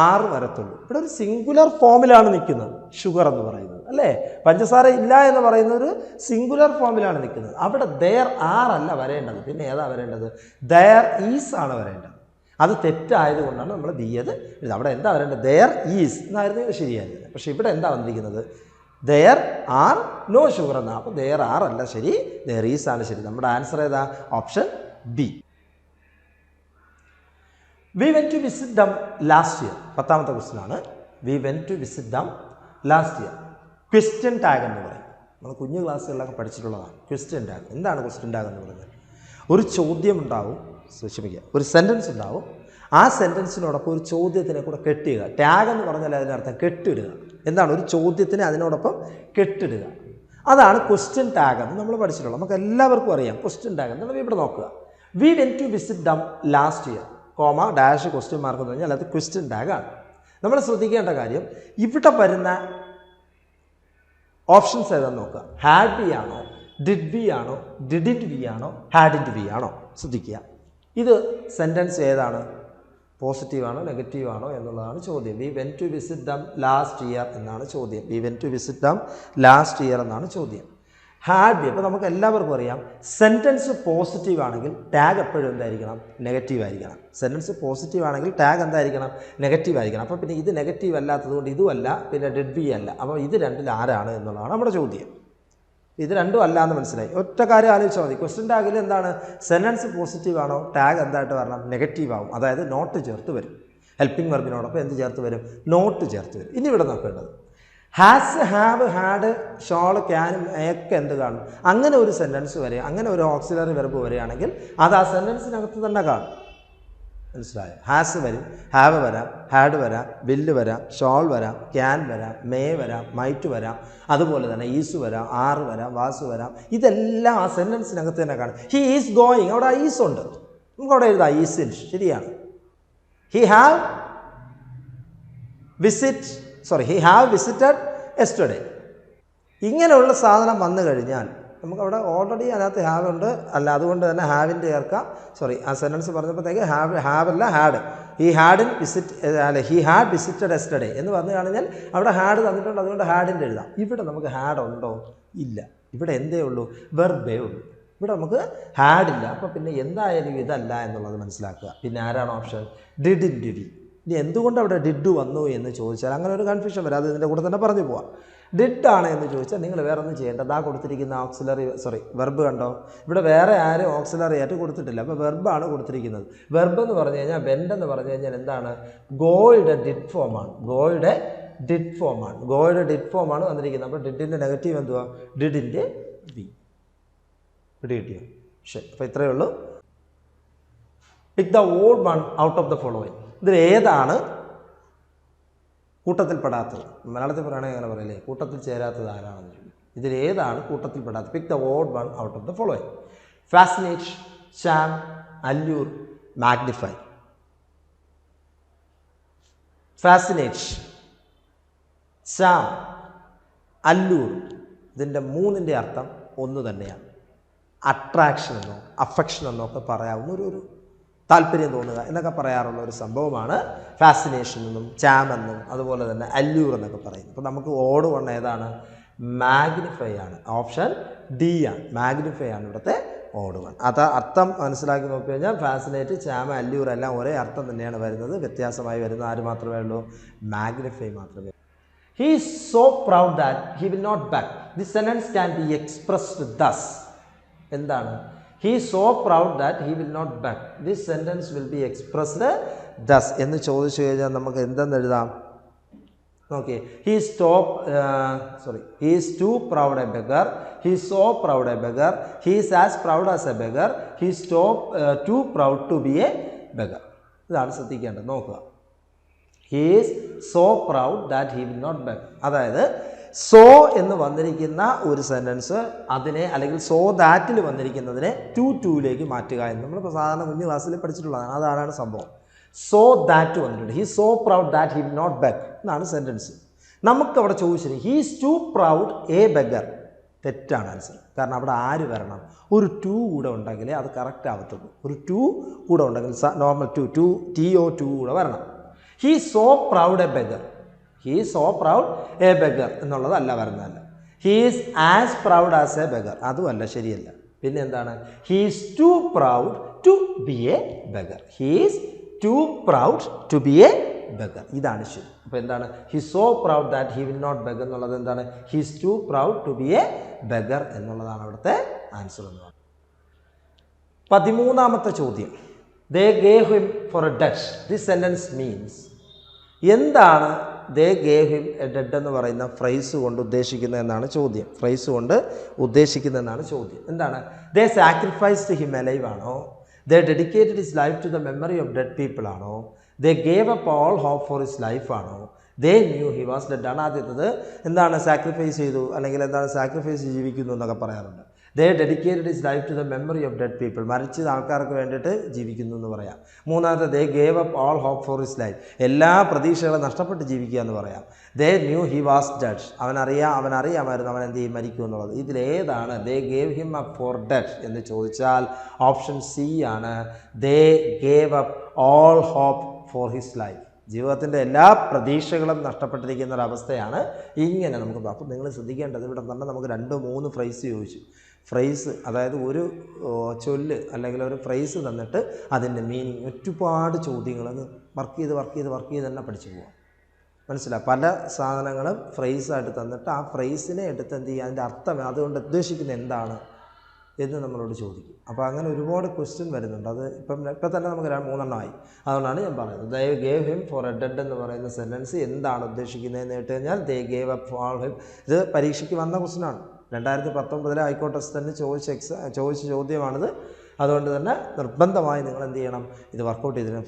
ആറ് വരത്തുള്ളൂ. ഇവിടെ ഒരു സിംഗുലർ ഫോമിലാണ് നിൽക്കുന്നത് ഷുഗർ എന്ന് പറയുന്നത്, അല്ലേ? പഞ്ചസാര ഇല്ല എന്ന് പറയുന്ന ഒരു സിംഗുലർ ഫോമിലാണ് നിൽക്കുന്നത്. അവിടെ ദെയർ ആർ അല്ല വരേണ്ടത്. പിന്നെ ഏതാ വരേണ്ടത്? ദെയർ ഈസ് ആണ് വരേണ്ടത്. അത് തെറ്റായതുകൊണ്ടാണ് നമ്മൾ ബി അത്. അവിടെ എന്താ വരേണ്ടത്? ദെയർ ഈസ് എന്നായിരുന്നു ശരിയായിരുന്നത്. പക്ഷെ ഇവിടെ എന്താ വന്നിരിക്കുന്നത്? ദെയർ ആർ നോ ഷുഗർ എന്നാണ്. അപ്പോൾ ദെയർ ആർ അല്ല ശരി, ദെയർ ഈസ് ആണ് ശരി. നമ്മുടെ ആൻസർ ഏതാ? Option B. We went to visit them last year. 10ാമത്തെ ക്വസ്റ്റ്യൻ ആണ്. We went to visit them last year. Question tag എന്ന് പറയും. നമ്മൾ കുഞ്ഞു ക്ലാസ്സുകളിലൊക്കെ പഠിച്ചിട്ടുള്ളതാണ് ക്വസ്റ്റ്യൻ ടാഗ്. എന്താണ് ക്വസ്റ്റ്യൻ ടാഗ് എന്ന് പറയുന്നത്? ഒരു ചോദ്യം ഉണ്ടാവും, ഒരു സെൻറ്റൻസ് ഉണ്ടാവും. ആ സെൻറ്റൻസിനോടൊപ്പം ഒരു ചോദ്യത്തിനെ കൂടെ കെട്ടിടുക. ടാഗ് എന്ന് പറഞ്ഞാൽ അതിനർത്ഥം കെട്ടിടുക. എന്താണ്? ഒരു ചോദ്യത്തിനെ അതിനോടൊപ്പം കെട്ടിടുക. അതാണ് ക്വസ്റ്റ്യൻ ടാഗ് എന്ന് നമ്മൾ പഠിച്ചിട്ടുള്ളത്. നമുക്ക് എല്ലാവർക്കും അറിയാം ക്വസ്റ്റ്യൻ ടാഗ് എന്ന്. ഇവിടെ നോക്കുക. We went to visit them last year, comma dash question mark എന്ന് പറഞ്ഞാൽ അത് ക്വസ്റ്റ്യൻ ടാഗാണ്. നമ്മൾ ശ്രദ്ധിക്കേണ്ട കാര്യം ഇവിടെ വരുന്ന ഓപ്ഷൻസ് ഏതാണെന്ന് നോക്കുക. ഹാഡ് ബി ആണോ, ഡിഡ് ബി ആണോ, ഡിഡിൻറ്റ് ബി ആണോ, ഹാഡിൻറ്റ് ബി ആണോ? ശ്രദ്ധിക്കുക. ഇത് സെൻറ്റൻസ് ഏതാണ്? പോസിറ്റീവ് ആണോ നെഗറ്റീവ് ആണോ എന്നുള്ളതാണ് ചോദ്യം. We went to visit them last year എന്നാണ് ചോദ്യം. We went to visit them last year എന്നാണ് ചോദ്യം. Had be. അപ്പോൾ നമുക്ക് എല്ലാവർക്കും അറിയാം സെൻറ്റൻസ് പോസിറ്റീവ് ആണെങ്കിൽ ടാഗ് എപ്പോഴും എന്തായിരിക്കണം? നെഗറ്റീവ് ആയിരിക്കണം. സെൻറ്റൻസ് പോസിറ്റീവ് ആണെങ്കിൽ ടാഗ് എന്തായിരിക്കണം? നെഗറ്റീവ് ആയിരിക്കണം. അപ്പോൾ പിന്നെ ഇത് നെഗറ്റീവ് അല്ലാത്തതുകൊണ്ട് ഇതുമല്ല, പിന്നെ ഡിഡ് ബി അല്ല. അപ്പോൾ ഇത് രണ്ടിൽ ആരാണ് എന്നുള്ളതാണ് നമ്മുടെ ചോദ്യം. ഇത് രണ്ടും അല്ല എന്ന് മനസ്സിലായി. ഒറ്റ കാര്യം ആലോചിച്ചാൽ മതി. ക്വസ്റ്റ്യൻ ടാഗിൽ എന്താണ്? സെൻറ്റൻസ് പോസിറ്റീവ് ആണോ, ടാഗ് എന്തായിട്ട് വരണം? നെഗറ്റീവ് ആവും. അതായത് നോട്ട് ചേർത്ത് വരും. ഹെൽപ്പിംഗ് വെർബിനോടൊപ്പം എന്ത് ചേർത്ത് വരും? നോട്ട് ചേർത്ത് വരും. ഇനി ഇവിടെ നോക്കേണ്ടത് ഹാസ്, ഹാവ്, ഹാഡ്, ഷോൾ, ക്യാനും ഒക്കെ എന്ത് കാണും? അങ്ങനെ ഒരു സെൻറ്റൻസ് വരെ, അങ്ങനെ ഒരു ഓക്സിലറി വെർബ് വരികയാണെങ്കിൽ അത് ആ സെൻറ്റൻസിനകത്ത് തന്നെ കാണും. മനസ്സിലായോ? ഹാസ് വരും, ഹാവ് വരാം, ഹാഡ് വരാം, വില്ല് വരാം, ഷോൾ വരാം, ക്യാൻ വരാം, മേ വരാം, മൈറ്റ് വരാം, അതുപോലെ തന്നെ ഈസ് വരാം, ആറ് വരാം, വാസ് വരാം. ഇതെല്ലാം ആ സെൻറ്റൻസിനകത്ത് തന്നെ കാണും. ഹി ഈസ് ഗോയിങ്, അവിടെ ഈസ് ഉണ്ട്. നമുക്ക് അവിടെ എഴുതാം ഈസ്. ശരിയാണ്. He have visited yesterday. ഇങ്ങനെയുള്ള സാധനം വന്നു കഴിഞ്ഞാൽ നമുക്കവിടെ ഓൾറെഡി അതിനകത്ത് ഹാവ് ഉണ്ട്. അല്ല, അതുകൊണ്ട് തന്നെ ഹാവിൻ്റെ ചേർക്കാം. ആ സെൻറ്റൻസ് പറഞ്ഞപ്പോഴത്തേക്ക് ഹാവ് അല്ല had. He had visited yesterday എന്ന് പറഞ്ഞു കഴിഞ്ഞാൽ അവിടെ ഹാഡ് തന്നിട്ടുണ്ട്, അതുകൊണ്ട് ഹാഡിൻ്റെ എഴുതാം. ഇവിടെ നമുക്ക് ഹാഡ് ഉണ്ടോ? ഇല്ല. ഇവിടെ എന്തേ ഉള്ളൂ? വെർബേ ഉള്ളൂ. ഇവിടെ നമുക്ക് ഹാഡില്ല. അപ്പോൾ പിന്നെ എന്തായാലും ഇതല്ല എന്നുള്ളത് മനസ്സിലാക്കുക. പിന്നെ ആരാണ് ഓപ്ഷൻ? Didn't B. ഇനി എന്തുകൊണ്ട് അവിടെ ഡിഡ് വന്നു എന്ന് ചോദിച്ചാൽ അങ്ങനെ ഒരു കൺഫ്യൂഷൻ വരാം. അത് ഇതിൻ്റെ കൂടെ തന്നെ പറഞ്ഞു പോവാം. ഡിഡ് ആണ് എന്ന് ചോദിച്ചാൽ നിങ്ങൾ വേറെ ഒന്നും ചെയ്യേണ്ട. അതാ കൊടുത്തിരിക്കുന്ന വെർബ് കണ്ടോ? ഇവിടെ വേറെ ആരും ഓക്സിലറി ആയിട്ട് കൊടുത്തിട്ടില്ല. അപ്പോൾ വെർബാണ് കൊടുത്തിരിക്കുന്നത്. വെർബ് എന്ന് പറഞ്ഞു കഴിഞ്ഞാൽ വെൻഡ് എന്ന് പറഞ്ഞു കഴിഞ്ഞാൽ എന്താണ്? ഗോയുടെ ഡിഡ് ഫോമാണ്. ഗോയുടെ ഡിഡ് ഫോമാണ് വന്നിരിക്കുന്നത്. അപ്പോൾ ഡിഡിൻ്റെ നെഗറ്റീവ് എന്തുവാ? ഡിഡിൻ്റെ ബി. കിട്ടിയോ? ശരി. അപ്പോൾ ഇത്രയേ ഉള്ളൂ. പിക്ക് the odd one out of the following. ഇതിൽ ഏതാണ് കൂട്ടത്തിൽപ്പെടാത്തത്? മലയാളത്തിൽ പറയുകയാണെങ്കിൽ അങ്ങനെ പറയില്ലേ, കൂട്ടത്തിൽ ചേരാത്തത് ആരാണെന്ന് ചോദിക്കും. ഇതിലേതാണ് കൂട്ടത്തിൽപ്പെടാത്ത? Pick the odd one out of the following. Fascinate, charm, allure, magnify. Fascinate, charm, allure, ഇതിൻ്റെ മൂന്നിൻ്റെ അർത്ഥം ഒന്ന് തന്നെയാണ്. അട്രാക്ഷൻ എന്നോ അഫെക്ഷൻ എന്നോ ഒക്കെ പറയാവുന്ന ഒരു താല്പര്യം തോന്നുക എന്നൊക്കെ പറയാറുള്ള ഒരു സംഭവമാണ് ഫാസിനേഷൻ എന്നും ചാം എന്നും അതുപോലെ തന്നെ അല്യൂർ എന്നൊക്കെ പറയുന്നത്. അപ്പോൾ നമുക്ക് ഓഡ് വൺ ഏതാണ്? മാഗ്നിഫൈ ആണ്. ഓപ്ഷൻ ഡി ആണ്. മാഗ്നിഫൈ ആണ് ഇവിടുത്തെ ഓഡ് വൺ. അത് അർത്ഥം മനസ്സിലാക്കി നോക്കി കഴിഞ്ഞാൽ ഫാസിനേറ്റ്, ചാം, അല്യൂർ എല്ലാം ഒരേ അർത്ഥം തന്നെയാണ് വരുന്നത്. വ്യത്യാസമായി വരുന്ന ആര് മാത്രമേ ഉള്ളൂ? മാഗ്നിഫൈ മാത്രമേ. He is so proud that he will not back. This sentence can be expressed thus. എന്താണ്? He is so proud that he will not back. This sentence will be expressed thus എന്ന് ചോദിച്ചു കഴിഞ്ഞാൽ നമുക്ക് എന്തെന്ന് എഴുതാം? Okay. He is too proud a beggar. He is so proud a beggar. He is as proud as a beggar. He is too proud to be a beggar. ഇതാണ് ശ്രദ്ധിക്കേണ്ടത്. നോക്കുക. He is so proud that he will not beg. അതായത് സോ എന്ന് വന്നിരിക്കുന്ന ഒരു സെൻറ്റൻസ് അതിനെ അല്ലെങ്കിൽ സോ ദാറ്റിൽ വന്നിരിക്കുന്നതിനെ ടൂയിലേക്ക് മാറ്റുക എന്ന് നമ്മൾ സാധാരണ കുഞ്ഞു ക്ലാസ്സിൽ പഠിച്ചിട്ടുള്ളതാണ്. അതാണ് സംഭവം. സോ ദാറ്റ് വന്നിട്ടുണ്ട്. He so proud that he will not beg എന്നാണ് സെൻറ്റൻസ്. നമുക്കവിടെ ചോദിച്ചത് he is too proud a beggar. തെറ്റാണ് ആൻസർ. കാരണം അവിടെ ആര് വരണം? ഒരു ടു കൂടെ ഉണ്ടെങ്കിലേ അത് കറക്റ്റ് ആവത്തുള്ളൂ. ഒരു ടു കൂടെ ഉണ്ടെങ്കിൽ നോർമൽ ടു കൂടെ വരണം. He so proud a beggar. He so proud a beggar എന്നുള്ളതല്ല വരുന്നതല്ല. He is as proud as a beggar, അതുമല്ല, ശരിയല്ല. പിന്നെ എന്താണ്? He is too proud to be a beggar. He is too proud to be a beggar, ഇതാണ് ശരി. അപ്പോൾ എന്താണ്? He so proud that he will not beg എന്നുള്ളത് എന്താണ്? He is too proud to be a beggar എന്നുള്ളതാണ് അവിടുത്തെ ആൻസർ എന്ന് പറയുന്നത്. 13ാമത്തെ ചോദ്യം. They gave him for a debt. This sentence means. എന്താണ് they gave him a debt എന്ന് പറയുന്ന ഫ്രൈസ് കൊണ്ട് ഉദ്ദേശിക്കുന്നത് എന്നാണ് ചോദ്യം. ഫ്രൈസ് കൊണ്ട് ഉദ്ദേശിക്കുന്നതെന്നാണ് ചോദ്യം. എന്താണ്? They sacrificed him alive ആണോ? They dedicated his life to the memory of dead people ആണോ? They gave up all hope for his life ആണോ? They knew he was dead ആണ്. ആദ്യത്തത് എന്താണ്? സാക്രിഫൈസ് ചെയ്തു അല്ലെങ്കിൽ എന്താണ്? സാക്രിഫൈസ് ജീവിക്കുന്നു എന്നൊക്കെ പറയാറുണ്ട്. They dedicated his life to the memory of dead people. മരിച്ച ആൾക്കാർക്ക് വേണ്ടിയിട്ട് ജീവിക്കുന്നു എന്ന് പറയാം. മൂന്നാമത്തെ they gave up all hope for his life. എല്ലാ പ്രതീക്ഷകളും നഷ്ടപ്പെട്ട് ജീവിക്കുക എന്ന് പറയാം. They knew he was dead. അവനറിയാമായിരുന്നു അവൻ എന്ത് ചെയ്യും? മരിക്കും എന്നുള്ളത്. ഇതിലേതാണ് they gave him up for dead എന്ന് ചോദിച്ചാൽ ഓപ്ഷൻ സി ആണ്. They gave up all hope for his life. ജീവിതത്തിൻ്റെ എല്ലാ പ്രതീക്ഷകളും നഷ്ടപ്പെട്ടിരിക്കുന്ന ഒരവസ്ഥയാണ് ഇങ്ങനെ നമുക്ക്. അപ്പോൾ നിങ്ങൾ ശ്രദ്ധിക്കേണ്ടത് ഇവിടെ തന്നെ നമുക്ക് 2-3 ഫ്രൈസ് ചോദിച്ചു. ഫ്രൈസ് അതായത് ഒരു ചൊല്ല് അല്ലെങ്കിൽ ഒരു ഫ്രൈസ് തന്നിട്ട് അതിൻ്റെ മീനിങ് ഒരുപാട് ചോദ്യങ്ങൾ വർക്ക് ചെയ്ത് തന്നെ പഠിച്ചു പോകാം. മനസ്സിലായി? പല സാധനങ്ങളും ഫ്രൈസായിട്ട് തന്നിട്ട് ആ ഫ്രൈസിനെ എടുത്ത് എന്ത് ചെയ്യുക, അതിൻ്റെ അർത്ഥം അതുകൊണ്ട് ഉദ്ദേശിക്കുന്നത് എന്താണ് എന്ന് നമ്മളോട് ചോദിക്കും. അപ്പോൾ അങ്ങനെ ഒരുപാട് ക്വസ്റ്റ്യൻ വരുന്നുണ്ട്. അത് ഇപ്പം തന്നെ നമുക്ക് 3 അതുകൊണ്ടാണ് ഞാൻ പറയുന്നത്. They gave him for A dead എന്ന് പറയുന്ന സെൻറ്റൻസ് എന്താണ് ഉദ്ദേശിക്കുന്നതെന്ന് കേട്ട് കഴിഞ്ഞാൽ they gave up for him. ഇത് പരീക്ഷയ്ക്ക് വന്ന ക്വസ്റ്റ്യനാണ്. 2019 ഹൈക്കോർട്ട് അസിസ്റ്റൻ്റ് ചോദിച്ച ചോദ്യമാണിത്. അതുകൊണ്ട് തന്നെ നിർബന്ധമായി നിങ്ങൾ എന്ത് ചെയ്യണം? ഇത് വർക്കൗട്ട് ചെയ്തിരിക്കണം.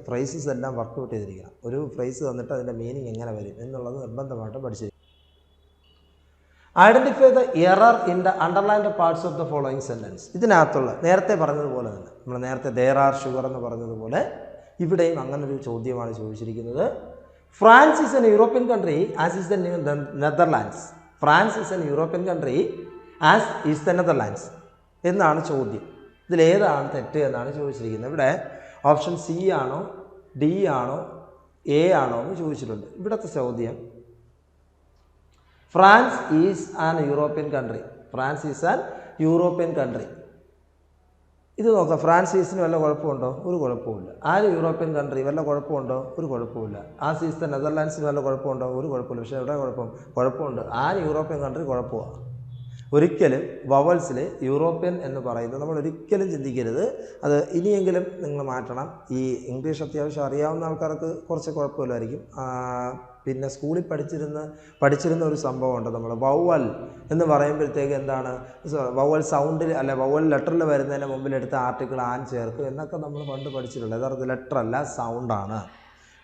ഫ്രൈസസ് എല്ലാം വർക്കൗട്ട് ചെയ്തിരിക്കണം. ഒരു ഫ്രൈസ് തന്നിട്ട് അതിൻ്റെ മീനിങ് എങ്ങനെ വരും എന്നുള്ളത് നിർബന്ധമായിട്ട് പഠിച്ചിരിക്കും. Identify the error in the underlined parts of the following sentence. ഇതിനകത്തുള്ള നേരത്തെ പറഞ്ഞതുപോലെ തന്നെ നമ്മൾ നേരത്തെ ദേർ ആർ ഷുഗർ എന്ന് പറഞ്ഞതുപോലെ ഇവിടെയും അങ്ങനൊരു ചോദ്യമാണ് ചോദിച്ചിരിക്കുന്നത്. France is N European country as is the Netherlands. France is N European country as is the Netherlands എന്നാണ് ചോദ്യം. ഇതിലേതാണ് തെറ്റ് എന്നാണ് ചോദിച്ചിരിക്കുന്നത്. ഇവിടെ ഓപ്ഷൻ സി ആണോ ഡി ആണോ എ ആണോ എന്ന് ചോദിച്ചിട്ടുണ്ട്. ഇവിടുത്തെ ചോദ്യം France is an European country. France is an European country. ഇത് നോക്കാം. ഫ്രാൻസീസിന് വല്ല കുഴപ്പമുണ്ടോ? ഒരു കുഴപ്പമില്ല. ആര് യൂറോപ്യൻ കൺട്രി വല്ല കുഴപ്പമുണ്ടോ? ഒരു കുഴപ്പമില്ല. ആസ് ഈസ് ദ നെതർലാൻഡ്സിന് വല്ല കുഴപ്പമുണ്ടോ? ഒരു കുഴപ്പമില്ല. പക്ഷേ എവിടെ കുഴപ്പമുണ്ട്. ആര് യൂറോപ്യൻ കൺട്രി കുഴപ്പമാണ്. ഒരിക്കലും വവൽസിൽ യൂറോപ്യൻ എന്ന് പറയുന്നത് നമ്മൾ ഒരിക്കലും ചിന്തിക്കരുത്. അത് ഇനിയെങ്കിലും നിങ്ങൾ മാറ്റണം. ഈ ഇംഗ്ലീഷ് അത്യാവശ്യം അറിയാവുന്ന ആൾക്കാർക്ക് കുറച്ച് കുഴപ്പമില്ലായിരിക്കും. പിന്നെ സ്കൂളിൽ പഠിച്ചിരുന്ന ഒരു സംഭവമുണ്ട്. നമ്മൾ വവൽ എന്ന് പറയുമ്പോഴത്തേക്ക് എന്താണ് വവൽ സൗണ്ടിൽ അല്ല വവൽ ലെറ്ററിൽ വരുന്നതിന് മുമ്പിലെടുത്ത് ആർട്ടിക്കിൾ ആൻ ചേർക്കും എന്നൊക്കെ നമ്മൾ പണ്ട് പഠിച്ചിട്ടുള്ളത്. യഥാർത്ഥ ലെറ്റർ അല്ല, സൗണ്ടാണ്.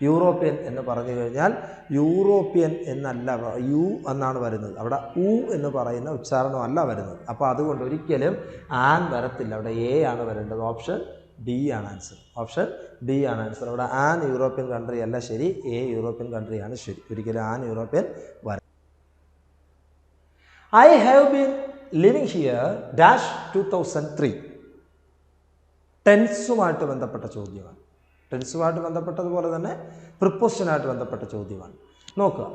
യൂറോപ്യൻ എന്ന് പറഞ്ഞു കഴിഞ്ഞാൽ യൂറോപ്യൻ എന്നല്ല, യു എന്നാണ് വരുന്നത്. അവിടെ ഉ എന്ന് പറയുന്ന ഉച്ചാരണമല്ല വരുന്നത്. അപ്പോൾ അതുകൊണ്ട് ഒരിക്കലും ആൻ വരത്തില്ല. അവിടെ എ ആണ് വരേണ്ടത്. ഓപ്ഷൻ ഡി ആണ് ആൻസർ. ഓപ്ഷൻ ഡി ആണ് ആൻസർ. അവിടെ ആൻ യൂറോപ്യൻ കൺട്രി അല്ല ശരി, എ യൂറോപ്യൻ കൺട്രിയാണ് ശരി. ഒരിക്കലും ആൻ യൂറോപ്യൻ വര. I have been living here dash 2003. ടെൻസുമായിട്ട് ബന്ധപ്പെട്ട ചോദ്യമാണ്. ടെൻസുമായിട്ട് ബന്ധപ്പെട്ടതുപോലെ തന്നെ പ്രിപ്പോസിഷനായിട്ട് ബന്ധപ്പെട്ട ചോദ്യമാണ്. നോക്കുക.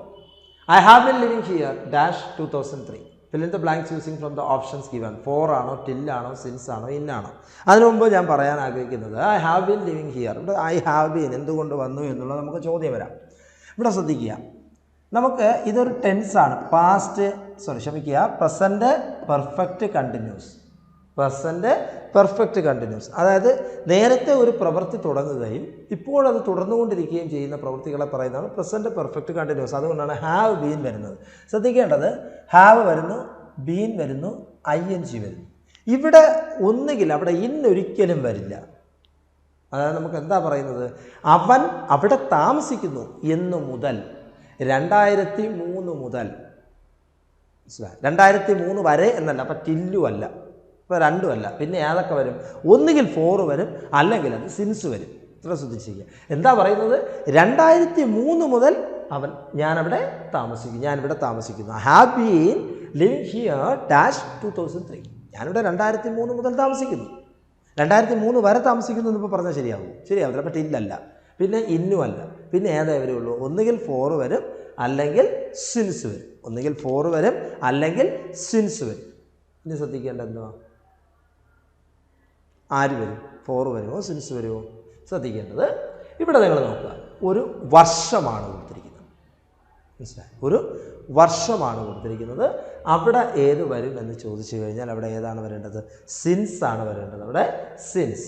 I have been living here dash 2003. fill in the blanks using from the options given. For ആണോ, ടിൽ ആണോ, സിൻസ് ആണോ, ഇൻ ആണോ? അതിനു മുമ്പ് ഞാൻ പറയാൻ ആഗ്രഹിക്കുന്നത് I have been living here. ഇവിടെ ഐ ഹാവ് ബീൻ എന്തുകൊണ്ട് വന്നു എന്നുള്ളത് നമുക്ക് ചോദ്യം വരാം. ഇവിടെ ശ്രദ്ധിക്കുക, നമുക്ക് ഇതൊരു ടെൻസാണ്. Present perfect continuous. Present perfect continuous, അതായത് നേരത്തെ ഒരു പ്രവൃത്തി തുടങ്ങുകയും ഇപ്പോൾ അത് തുടർന്നുകൊണ്ടിരിക്കുകയും ചെയ്യുന്ന പ്രവൃത്തികളെ പറയുന്നതാണ് പ്രസൻറ്റ് പെർഫെക്റ്റ് കണ്ടിന്യൂസ്. അതുകൊണ്ടാണ് ഹാവ് ബീൻ വരുന്നത്. ശ്രദ്ധിക്കേണ്ടത് ഹാവ് വരുന്നു, ബീൻ വരുന്നു, ING വരുന്നു. ഇവിടെ ഒന്നുകിൽ അവിടെ ഇൻ ഒരിക്കലും വരില്ല. അതായത് നമുക്ക് എന്താ പറയുന്നത്, അവൻ അവിടെ താമസിക്കുന്നു എന്ന് മുതൽ 2003 മുതൽ, 2003 വരെ എന്നല്ല, അപ്പം ടില്ലു അല്ല, ഇപ്പോൾ രണ്ടും അല്ല. പിന്നെ ഏതൊക്കെ വരും? ഒന്നുകിൽ ഫോർ വരും, അല്ലെങ്കിൽ അത് സിൻസ് വരും. ഇത്ര ശ്രദ്ധിച്ചിരിക്കുക. എന്താ പറയുന്നത്? 2003 മുതൽ ഞാനിവിടെ താമസിക്കുന്നു. Have been living here dash 2003. ഞാനിവിടെ 2003 മുതൽ താമസിക്കുന്നു. 2003 വരെ താമസിക്കുന്നു എന്നിപ്പോൾ പറഞ്ഞാൽ ശരിയാവില്ല. അപ്പം ടില്ലല്ല, പിന്നെ ഇന്നും അല്ല, പിന്നെ ഏതേ വരുള്ളൂ? ഒന്നുകിൽ ഫോർ വരും, അല്ലെങ്കിൽ സിൻസ് വരും. ഒന്നുകിൽ ഫോർ വരും, അല്ലെങ്കിൽ സിൻസ് വരും. ഇനി ശ്രദ്ധിക്കേണ്ടത് എന്തുവാ? ആര് വരും? ഫോർ വരുമോ, സിൻസ് വരുമോ? ശ്രദ്ധിക്കേണ്ടത് ഇവിടെ നിങ്ങൾ നോക്കുക, ഒരു വർഷമാണ് കൊടുത്തിരിക്കുന്നത്. മനസ്സിലായി? ഒരു വർഷമാണ് കൊടുത്തിരിക്കുന്നത്. അവിടെ ഏത് വരും എന്ന് ചോദിച്ചു കഴിഞ്ഞാൽ അവിടെ ഏതാണ് വരേണ്ടത്? സിൻസ് ആണ് വരേണ്ടത്. അവിടെ since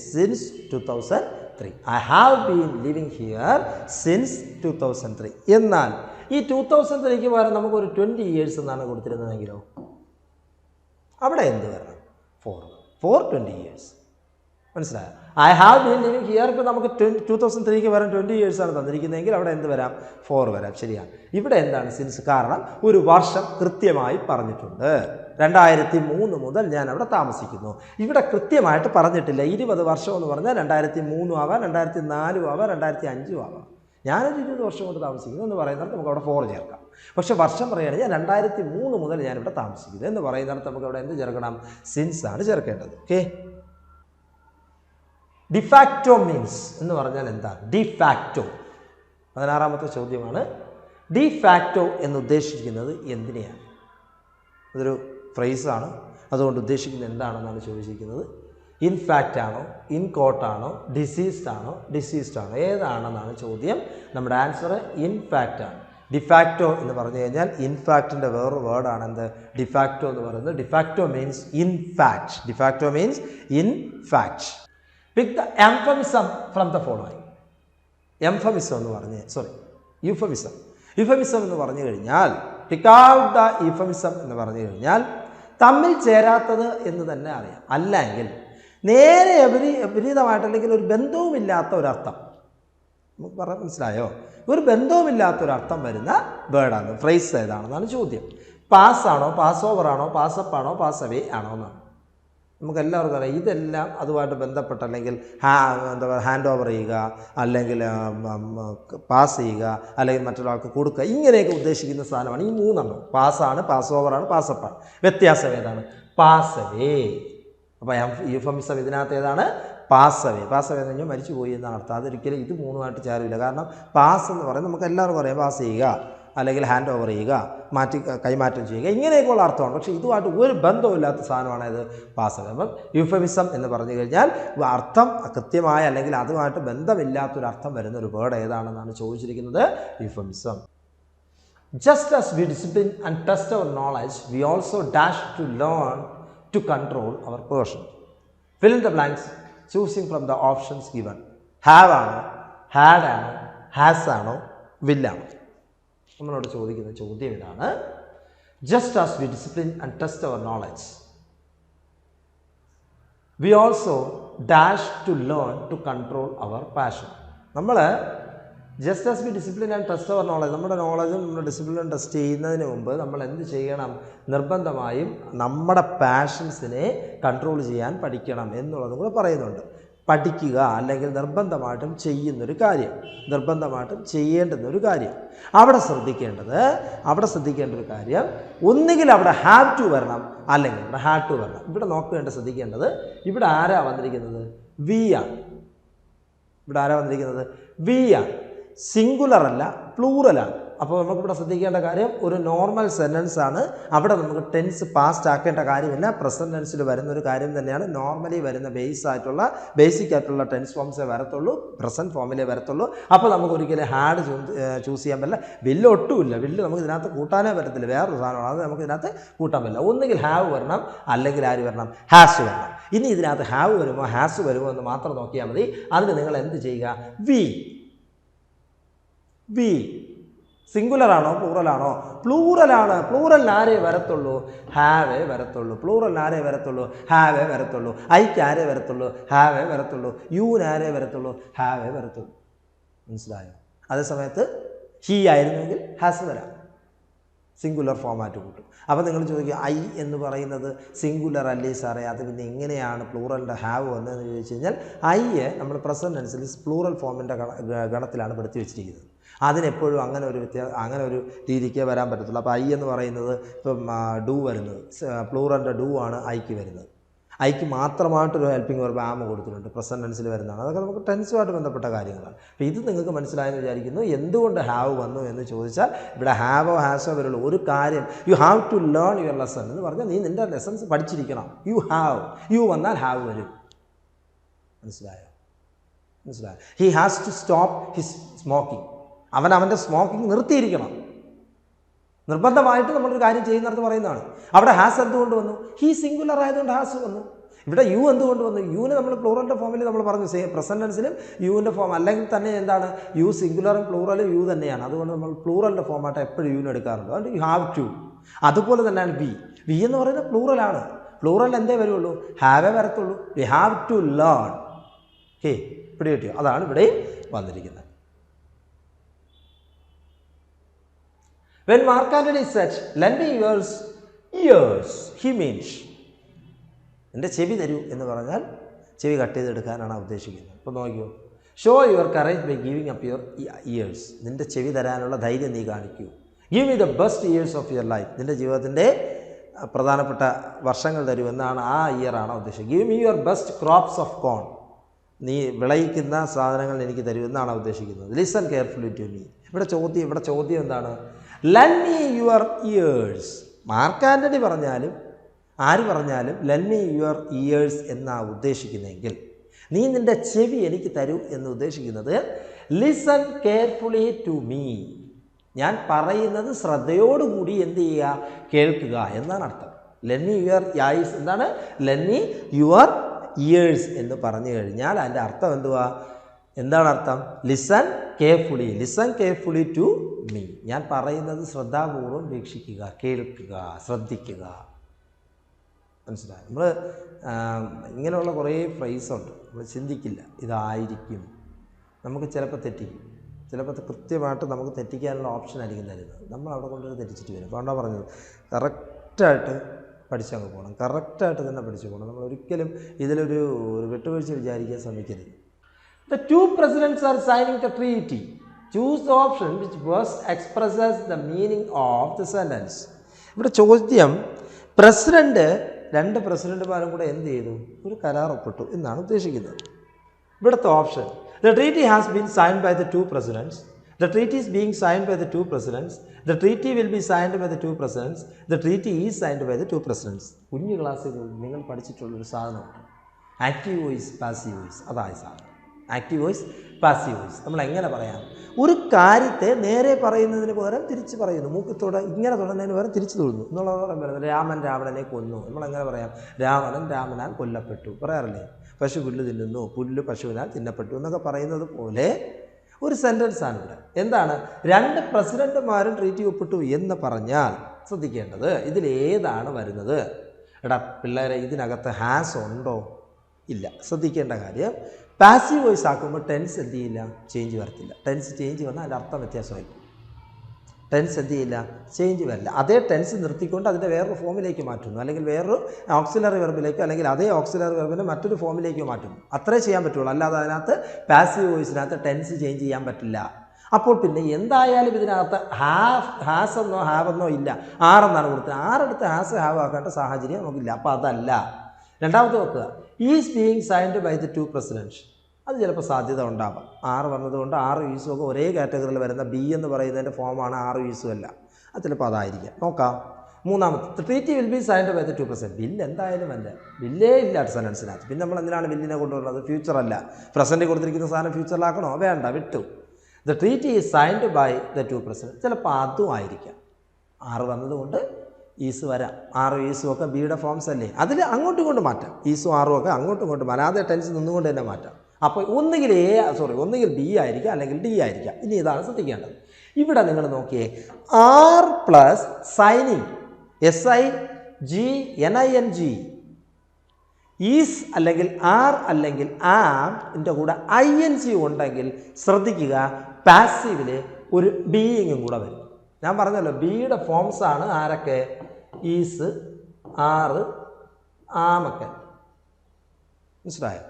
2003. I have been living here since 2003. എന്നാൽ ഈ 2003ക്ക് പകരം നമുക്കൊരു 20 years എന്നാണ് കൊടുത്തിരുന്നതെങ്കിലോ അവിടെ എന്ത് വരണം? For 20 years. മനസ്സിലായോ? I have been living here ഇപ്പോൾ നമുക്ക് 2003ക്ക് വരാൻ 20 years ആണ് തന്നിരിക്കുന്നതെങ്കിൽ അവിടെ എന്ത് വരാം? ഫോർ വരാം. ശരിയാണ്. ഇവിടെ എന്താണ് സിൻസ്? കാരണം ഒരു വർഷം കൃത്യമായി പറഞ്ഞിട്ടുണ്ട്. 2003 മുതൽ ഞാൻ അവിടെ താമസിക്കുന്നു. ഇവിടെ കൃത്യമായിട്ട് പറഞ്ഞിട്ടില്ല. 20 വർഷം എന്ന് പറഞ്ഞാൽ 2003 ആവാം, 2004 ആവാം, 2005 ആവാം. ഞാനൊരു 20 വർഷം കൊണ്ട് താമസിക്കുന്നു എന്ന് പറയുന്നിടത്ത് നമുക്ക് അവിടെ ഫോർ ചേർക്കാം. പക്ഷെ വർഷം പറയുകയാണെങ്കിൽ ഞാൻ 2003 മുതൽ ഞാനിവിടെ താമസിക്കുന്നു എന്ന് പറയുന്നിടത്ത് നമുക്ക് അവിടെ എന്ത് ചേർക്കണം? സിൻസ് ആണ് ചേർക്കേണ്ടത്. ഓക്കെ. ഡിഫാക്റ്റോ മീൻസ് എന്ന് പറഞ്ഞാൽ എന്താ? ഡിഫാക്റ്റോ 16ാമത്തെ ചോദ്യമാണ്. ഡിഫാക്റ്റോ എന്ന് ഉദ്ദേശിക്കുന്നത് എന്തിനെയാണ്? അതൊരു ഫ്രേസാണ്. അതുകൊണ്ട് ഉദ്ദേശിക്കുന്നത് എന്താണെന്നാണ് ചോദിച്ചിരിക്കുന്നത്. ഇൻഫാക്റ്റ് ആണോ, ഇൻകോട്ടാണോ, ഡിസീസ്ഡ് ആണോ, ഏതാണെന്നാണ് ചോദ്യം. നമ്മുടെ ആൻസർ ഇൻഫാക്റ്റ് ആണ്. ഡിഫാക്റ്റോ എന്ന് പറഞ്ഞു കഴിഞ്ഞാൽ ഇൻഫാക്റ്റിൻ്റെ വേറൊരു വേർഡാണ് എന്ത്? ഡിഫാക്റ്റോ എന്ന് പറയുന്നത്. De facto means in fact. Pick the euphemism from the following. Euphemism എന്ന് പറഞ്ഞു കഴിഞ്ഞാൽ പിക്ക് ഔട്ട് ദ യൂഫമിസം എന്ന് പറഞ്ഞു കഴിഞ്ഞാൽ തമ്മിൽ ചേരാത്തത് എന്ന് തന്നെ അറിയാം. അല്ലെങ്കിൽ നേരെ വിപരീതമായിട്ട്, അല്ലെങ്കിൽ ഒരു ബന്ധവുമില്ലാത്ത ഒരർത്ഥം. നമുക്ക് പറയാൻ മനസ്സിലായോ? ഒരു ബന്ധവുമില്ലാത്തൊരർത്ഥം വരുന്ന വേർഡാണ്, ഫ്രേസ് ഏതാണെന്നാണ് ചോദ്യം. പാസ്സാണോ, പാസ് ഓവറാണോ, പാസപ്പാണോ, പാസ് അവേ ആണോ എന്നാണ്. നമുക്ക് എല്ലാവർക്കും അറിയാം. ഇതെല്ലാം അതുമായിട്ട് ബന്ധപ്പെട്ട്, അല്ലെങ്കിൽ ഹാൻഡ് ഓവർ ചെയ്യുക, അല്ലെങ്കിൽ പാസ് ചെയ്യുക, അല്ലെങ്കിൽ മറ്റൊരാൾക്ക് കൊടുക്കുക, ഇങ്ങനെയൊക്കെ ഉദ്ദേശിക്കുന്ന സാധനമാണ് ഈ മൂന്നെണ്ണം. പാസ്സാണ്, പാസ് ഓവറാണ്, പാസപ്പാണ്. വ്യത്യാസം ഏതാണ്? പാസവേ. അപ്പോൾ യൂഫമിസം ഇതിനകത്ത് ഏതാണ്? പാസവേ എന്ന് കഴിഞ്ഞാൽ മരിച്ചു പോയി എന്നാണ് അർത്ഥം. അതൊരിക്കലും ഇത് മൂന്നുമായിട്ട് ചേരില്ല. കാരണം പാസ് എന്ന് പറയുന്നത് നമുക്ക് എല്ലാവർക്കും അറിയാം. പാസ് ചെയ്യുക, അല്ലെങ്കിൽ ഹാൻഡ് ഓവർ ചെയ്യുക, കൈമാറ്റം ചെയ്യുക, ഇങ്ങനെയൊക്കെയുള്ള അർത്ഥമാണ്. പക്ഷേ ഇതുമായിട്ട് ഒരു ബന്ധമില്ലാത്ത സാധനമാണ് ഇത് പാസവേ. അപ്പം യൂഫമിസം എന്ന് പറഞ്ഞു കഴിഞ്ഞാൽ അർത്ഥം കൃത്യമായ, അല്ലെങ്കിൽ അതുമായിട്ട് ബന്ധമില്ലാത്തൊരർത്ഥം വരുന്ന ഒരു വേർഡ് ഏതാണെന്നാണ് ചോദിച്ചിരിക്കുന്നത്. Euphemism. Just as we discipline and test our knowledge, we also dash to learn to control our person. Fill in the blanks choosing from the options given. Have ആണോ, had ആണോ, has ആണോ, will ആണോ? നമ്മളോട് ചോദിക്കുന്ന ചോദ്യം ഇതാണ്. Just as we discipline and test our knowledge, we also dash to learn to control our passion. നമ്മൾ just as be discipline and test our knowledge, നമ്മുടെ നോളജും നമ്മുടെ ഡിസിപ്ലിനും ടെസ്റ്റ് ചെയ്യുന്നതിന് മുമ്പ് നമ്മൾ എന്ത് ചെയ്യണം? നിർബന്ധമായും നമ്മുടെ പാഷൻസിനെ കൺട്രോൾ ചെയ്യാൻ പഠിക്കണം എന്നുള്ളതും കൂടെ പറയുന്നുണ്ട്. പഠിക്കുക അല്ലെങ്കിൽ നിർബന്ധമായിട്ടും ചെയ്യുന്നൊരു കാര്യം, നിർബന്ധമായിട്ടും ചെയ്യേണ്ടുന്നൊരു കാര്യം. അവിടെ ശ്രദ്ധിക്കേണ്ട ഒരു കാര്യം, ഒന്നുകിൽ അവിടെ ഹാവ് ടു വരണം അല്ലെങ്കിൽ അവിടെ ഹാഡ് ടു വരണം. ഇവിടെ ശ്രദ്ധിക്കേണ്ടത് ഇവിടെ ആരാ വന്നിരിക്കുന്നത്? വി ആണ്. ഇവിടെ ആരാ വന്നിരിക്കുന്നത്? വി ആണ്. സിംഗുലർ അല്ല, പ്ലൂറലാണ്. അപ്പോൾ നമുക്കിവിടെ ശ്രദ്ധിക്കേണ്ട കാര്യം, ഒരു നോർമൽ സെൻറ്റൻസ് ആണ്. അവിടെ നമുക്ക് ടെൻസ് പാസ്റ്റ് ആക്കേണ്ട കാര്യമില്ല. പ്രസൻറ്റ് ടെൻസിൽ വരുന്നൊരു കാര്യം തന്നെയാണ്. നോർമലി വരുന്ന ബേസിക് ആയിട്ടുള്ള ടെൻസ് ഫോംസേ വരത്തുള്ളൂ, പ്രസൻറ്റ് ഫോമിലേ വരത്തുള്ളൂ. അപ്പോൾ നമുക്ക് ഒരിക്കലും ഹാഡ് ചൂസ് ചെയ്യാൻ പറ്റില്ല. വില്ല് ഒട്ടുമില്ല. വില്ല് നമുക്ക് ഇതിനകത്ത് കൂട്ടാനേ പറ്റത്തില്ല. വേറൊരു സാധനമാണ്, അത് നമുക്ക് ഇതിനകത്ത് കൂട്ടാൻ പറ്റില്ല. ഒന്നുകിൽ ഹാവ് വരണം അല്ലെങ്കിൽ ആര് വരണം? ഹാസ് വരണം. ഇനി ഇതിനകത്ത് ഹാവ് വരുമോ ഹാസ് വരുമോ എന്ന് മാത്രം നോക്കിയാൽ മതി. അതിന് നിങ്ങൾ എന്ത് ചെയ്യുക? വി സിംഗുലർ ആണോ പ്ലൂറലാണോ? പ്ലൂറലാണ്. പ്ലൂറലിന് ആരേ വരത്തുള്ളൂ? ഹാവേ വരത്തുള്ളൂ. പ്ലൂറലിന് ആരേ വരത്തുള്ളൂ? ഹാവേ വരത്തുള്ളൂ. ഐക്ക് ആരേ വരത്തുള്ളൂ? ഹാവേ വരത്തുള്ളൂ. യൂന് ആരേ വരത്തുള്ളൂ? ഹാവേ വരത്തുള്ളൂ. മനസ്സിലായോ? അതേസമയത്ത് ഹീ ആയിരുന്നെങ്കിൽ ഹാസ് വരാം, സിംഗുലർ ഫോമാറ്റ് കൂട്ടും. അപ്പോൾ നിങ്ങൾ ചോദിക്കുക, ഐ എന്ന് പറയുന്നത് സിംഗുലർ അല്ലേ സാറേ, അത് പിന്നെ എങ്ങനെയാണ് പ്ലൂറലിൻ്റെ ഹാവ് വന്നതെന്ന് ചോദിച്ചു കഴിഞ്ഞാൽ, ഐയെ നമ്മൾ പ്രസൻറ്റ് ടെൻസിൽ പ്ലൂറൽ ഫോമിൻ്റെ ഗണത്തിലാണ് പെടുത്തി വെച്ചിരിക്കുന്നത്. അതിനെപ്പോഴും അങ്ങനെ ഒരു രീതിക്ക് വരാൻ പറ്റത്തുള്ളൂ. അപ്പോൾ ഐ എന്ന് പറയുന്നത് ഇപ്പം ഡു വരുന്നത്, പ്ലൂറലിൻ്റെ ഡു ആണ് ഐക്ക് വരുന്നത്. ഐക്ക് മാത്രമായിട്ടൊരു ഹെൽപ്പിംഗ് വെർബ് ആം കൊടുത്തിട്ടുണ്ട്, പ്രസൻറ്റ് ടെൻസിൽ വരുന്നതാണ്. അതൊക്കെ നമുക്ക് ടെൻസുമായിട്ട് ബന്ധപ്പെട്ട കാര്യങ്ങളാണ്. അപ്പോൾ ഇത് നിങ്ങൾക്ക് മനസ്സിലായെന്ന് വിചാരിക്കുന്നു. എന്തുകൊണ്ട് ഹാവ് വന്നു എന്ന് ചോദിച്ചാൽ, ഇവിടെ ഹാവോ ഹാസോ വരുള്ളൂ. ഒരു കാര്യം, you have to learn your lesson എന്ന് പറഞ്ഞാൽ നീ നിൻ്റെ ലെസൺസ് പഠിച്ചിരിക്കണം. യു വന്നാൽ ഹാവ് വരും. മനസ്സിലായോ? He has to stop his smoking. അവൻ്റെ സ്മോക്കിംഗ് നിർത്തിയിരിക്കണം. നിർബന്ധമായിട്ട് നമ്മളൊരു കാര്യം ചെയ്യുന്നിടത്ത് പറയുന്നതാണ്. അവിടെ ഹാസ് എന്തുകൊണ്ട് വന്നു? ഹീ സിംഗുലർ ആയതുകൊണ്ട് ഹാസ് വന്നു. ഇവിടെ യു എന്തുകൊണ്ട് വന്നു? യുവിന് നമ്മൾ പ്ലൂറലിൻ്റെ ഫോമിൽ നമ്മൾ പറഞ്ഞു, പ്രസൻറ്റ് ടെൻസിലും യുവിൻ്റെ ഫോം. അല്ലെങ്കിൽ തന്നെ എന്താണ്? യു സിംഗുലറും പ്ലൂറലും യു തന്നെയാണ്. അതുകൊണ്ട് നമ്മൾ പ്ലൂറലിൻ്റെ ഫോമായിട്ട് എപ്പോഴും യുവിന് എടുക്കാറുണ്ട്. അതുകൊണ്ട് യു ഹാവ് ടു. അതുപോലെ തന്നെയാണ് വി എന്ന് പറയുന്നത് പ്ലൂറലാണ്. പ്ലൂറൽ എന്തേ വരുള്ളൂ? ഹാവേ വരത്തുള്ളൂ. We have to learn. Okay, ഇവിടെ കിട്ടിയോ? അതാണ് ഇവിടെ വന്നിരിക്കുന്നത്. When Mark Antony said, lend me your ears, he means, എൻ്റെ ചെവി തരൂ എന്ന് പറഞ്ഞാൽ ചെവി കട്ട് ചെയ്തെടുക്കാനാണ് ഉദ്ദേശിക്കുന്നത്. അപ്പോൾ നോക്കിയോ, show your courage by giving up your ears. നിൻ്റെ ചെവി തരാനുള്ള ധൈര്യം നീ കാണിക്കൂ. Give me the best years of your life. നിൻ്റെ ജീവിതത്തിൻ്റെ പ്രധാനപ്പെട്ട വർഷങ്ങൾ തരൂ എന്നാണ്, ആ ഇയറാണ് ഉദ്ദേശിക്കുന്നത്. Give me your best crops of corn. നീ വിളയിക്കുന്ന സാധനങ്ങൾ എനിക്ക് തരൂ എന്നാണ് ഉദ്ദേശിക്കുന്നത്. Listen carefully to me. ഇവിടെ ചോദ്യം എന്താണ്? Lend me your ears. Mark Antony പറഞ്ഞാലും ആര് പറഞ്ഞാലും ലെൻഡ് മീ യുവർ ഇയേഴ്സ് എന്നാണ് ഉദ്ദേശിക്കുന്നതെങ്കിൽ, നീ നിൻ്റെ ചെവി എനിക്ക് തരൂ എന്ന് ഉദ്ദേശിക്കുന്നത് ലിസൺ കെയർഫുള്ളി ടു മീ. ഞാൻ പറയുന്നത് ശ്രദ്ധയോടുകൂടി എന്ത് ചെയ്യുക? കേൾക്കുക എന്നാണ് അർത്ഥം. ലെൻഡ് മീ യുവർ ഐസ് എന്താണ്? ലെൻഡ് മീ യുവർ ഇയേഴ്സ് എന്ന് പറഞ്ഞു കഴിഞ്ഞാൽ അതിൻ്റെ അർത്ഥം എന്താണ് അർത്ഥം? Listen carefully to me. ഞാൻ പറയുന്നത് ശ്രദ്ധാപൂർവം വീക്ഷിക്കുക, കേൾക്കുക, ശ്രദ്ധിക്കുക. മനസ്സിലായി? നമ്മൾ ഇങ്ങനെയുള്ള കുറേ ഫ്രേസുണ്ട്, നമ്മൾ ചിന്തിക്കില്ല ഇതായിരിക്കും. നമുക്ക് ചിലപ്പോൾ തെറ്റിക്കും, ചിലപ്പോൾ കൃത്യമായിട്ട് നമുക്ക് തെറ്റിക്കാനുള്ള ഓപ്ഷൻ ആയിരിക്കും തരുന്നത്. നമ്മൾ അവിടെ കൊണ്ടുവന്ന് തെറ്റിച്ചിട്ട് വരും. അപ്പോൾ എന്താ പറഞ്ഞത്? കറക്റ്റായിട്ട് പഠിച്ചങ്ങ് പോകണം, കറക്റ്റായിട്ട് തന്നെ പഠിച്ചു പോകണം. നമ്മൾ ഒരിക്കലും ഇതിലൊരു വിട്ടുവീഴ്ച വിചാരിക്കാൻ ശ്രമിക്കരുത്. The two presidents are signing the treaty. Choose the option which best expresses the meaning of the sentence. ഇവിടെ ചോദ്യം, രണ്ട് പ്രസിഡന്റുമാരും കൂടെ എന്ത് ചെയ്തു? ഒരു കരാർ ഒപ്പിട്ടു എന്നാണ് ഉദ്ദേശിക്കുന്നത്. ഇവിടുത്തെ option, the treaty has been signed by the two presidents. The treaty is being signed by the two presidents. The treaty will be signed by the two presidents. The treaty is signed by the two presidents. കുഞ്ഞു ക്ലാസ്സിൽ നിങ്ങൾ പഠിച്ചിട്ടുള്ളൊരു സാധനമുണ്ട്, ആക്റ്റീവ് വോയിസ്, പാസീവ് വോയിസ്. അതായ സാധനം ആക്റ്റീവ് വോയിസ്, പാസീവ് വോയിസ്. നമ്മൾ എങ്ങനെ പറയാം? ഒരു കാര്യത്തെ നേരെ പറയുന്നതിന് പകരം തിരിച്ച് പറയുന്നു. മൂക്കത്തോടെ ഇങ്ങനെ തൊടുന്നതിന് പകരം തിരിച്ച് തൊടുന്നു എന്നുള്ളത് പറയുന്നത്. രാമൻ രാവണനെ കൊന്നു. നമ്മളെങ്ങനെ പറയാം? രാമനാൽ കൊല്ലപ്പെട്ടു പറയാറില്ലേ? പശു പുല്ല് തിന്നുന്നു, പുല്ല് പശുവിനാൽ തിന്നപ്പെട്ടു എന്നൊക്കെ പറയുന്നത് പോലെ ഒരു സെൻറ്റൻസാണ് ഇവിടെ. എന്താണ്? രണ്ട് പ്രസിഡന്റുമാരും ട്രീറ്റി ഒപ്പിട്ടു എന്ന് പറഞ്ഞാൽ ശ്രദ്ധിക്കേണ്ടത് ഇതിലേതാണ് വരുന്നത്? എടാ പിള്ളേരെ, ഇതിനകത്ത് ഹാസ് ഉണ്ടോ? ഇല്ല. ശ്രദ്ധിക്കേണ്ട കാര്യം, പാസീവ് വോയിസ് ആക്കുമ്പോൾ ടെൻസ് എന്ത് ചെയ്യില്ല, ചേഞ്ച് വരത്തില്ല. ടെൻസ് ചേഞ്ച് വന്നാൽ അതിൻ്റെ അർത്ഥം വ്യത്യാസമായിരിക്കും. ടെൻസ് എന്ത് ചെയ്യില്ല, ചേഞ്ച് വരില്ല. അതേ ടെൻസ് നിർത്തിക്കൊണ്ട് അതിൻ്റെ വേറൊരു ഫോമിലേക്ക് മാറ്റുന്നു, അല്ലെങ്കിൽ വേറൊരു ഓക്സിലറി വെർബിലേക്കോ അല്ലെങ്കിൽ അതേ ഓക്സിലറി വെർബിനെ മറ്റൊരു ഫോമിലേക്കോ മാറ്റുന്നു. അത്രേ ചെയ്യാൻ പറ്റുള്ളൂ. അല്ലാതെ അതിനകത്ത് പാസീവ് വോയിസിനകത്ത് ടെൻസ് ചേഞ്ച് ചെയ്യാൻ പറ്റില്ല. അപ്പോൾ പിന്നെ എന്തായാലും ഇതിനകത്ത് ഹാസ് എന്നോ ഹാവ് എന്നോ ഇല്ല, ആറെന്നാണ് കൊടുത്തത്. ആറെടുത്ത് ഹാസ് ഹാവ് ആക്കേണ്ട സാഹചര്യം നമുക്കില്ല. അപ്പോൾ അതല്ല. രണ്ടാമത്തെ നോക്കുക, is being signed by the 2 presidents. അത് ചിലപ്പോൾ സാധ്യത ഉണ്ടാവാം. 6 വന്നതുകൊണ്ട് 6 ഈസും ഒക്കെ ഒരേ കാറ്റഗറിയിൽ വരുന്ന ബി എന്ന് പറയുന്നതിൻ്റെ ഫോമാണ് 6 ഈസും അല്ല. അത് ചിലപ്പോൾ അതായിരിക്കാം. നോക്കാം. മൂന്നാമത്തെ, treaty will be signed by the 2 presidents. ബില്ല് എന്തായാലും അല്ല, ബില്ലേ ഇല്ല സെൻറ്റൻസിനകത്ത്. പിന്നെ നമ്മൾ എന്തിനാണ് ബില്ലിനെ കൊണ്ടുവരുന്നത്? ഫ്യൂച്ചറല്ല. പ്രസൻറ്റ് കൊടുത്തിരിക്കുന്ന സാധനം ഫ്യൂച്ചറിലാക്കണോ? വേണ്ട, വിട്ടു. The treaty is signed by the 2 presidents. ചിലപ്പോൾ അതും ആയിരിക്കാം. 6 വന്നതുകൊണ്ട് ഈസ് വരാം. 6 ഈസും ഒക്കെ ബിയുടെ ഫോംസ് അല്ലേ, അതിൽ അങ്ങോട്ടും ഇങ്ങോട്ടും മാറ്റാം. ഈസും 6 ഒക്കെ അങ്ങോട്ടും ഇങ്ങോട്ടും അതേ ടെൻസ് നിന്നുകൊണ്ട് തന്നെ മാറ്റാം. അപ്പോൾ ഒന്നുകിൽ ബി ആയിരിക്കാം അല്ലെങ്കിൽ ഡി ആയിരിക്കാം. ഇനി ഇതാണ് ശ്രദ്ധിക്കേണ്ടത്. ഇവിടെ നിങ്ങൾ നോക്കിയേ, are plus signing, SIGNING, is അല്ലെങ്കിൽ ആർ അല്ലെങ്കിൽ ആമിൻ്റെ കൂടെ ING ഉണ്ടെങ്കിൽ ശ്രദ്ധിക്കുക, പാസീവിൽ ഒരു ബീയിങ്ങും കൂടെ വരും. ഞാൻ പറഞ്ഞല്ലോ, ബിയുടെ ഫോംസ് ആണ് ആരൊക്കെ? ഈസ്, ആറ്, ആമൊക്കെ. മനസ്സിലായോ?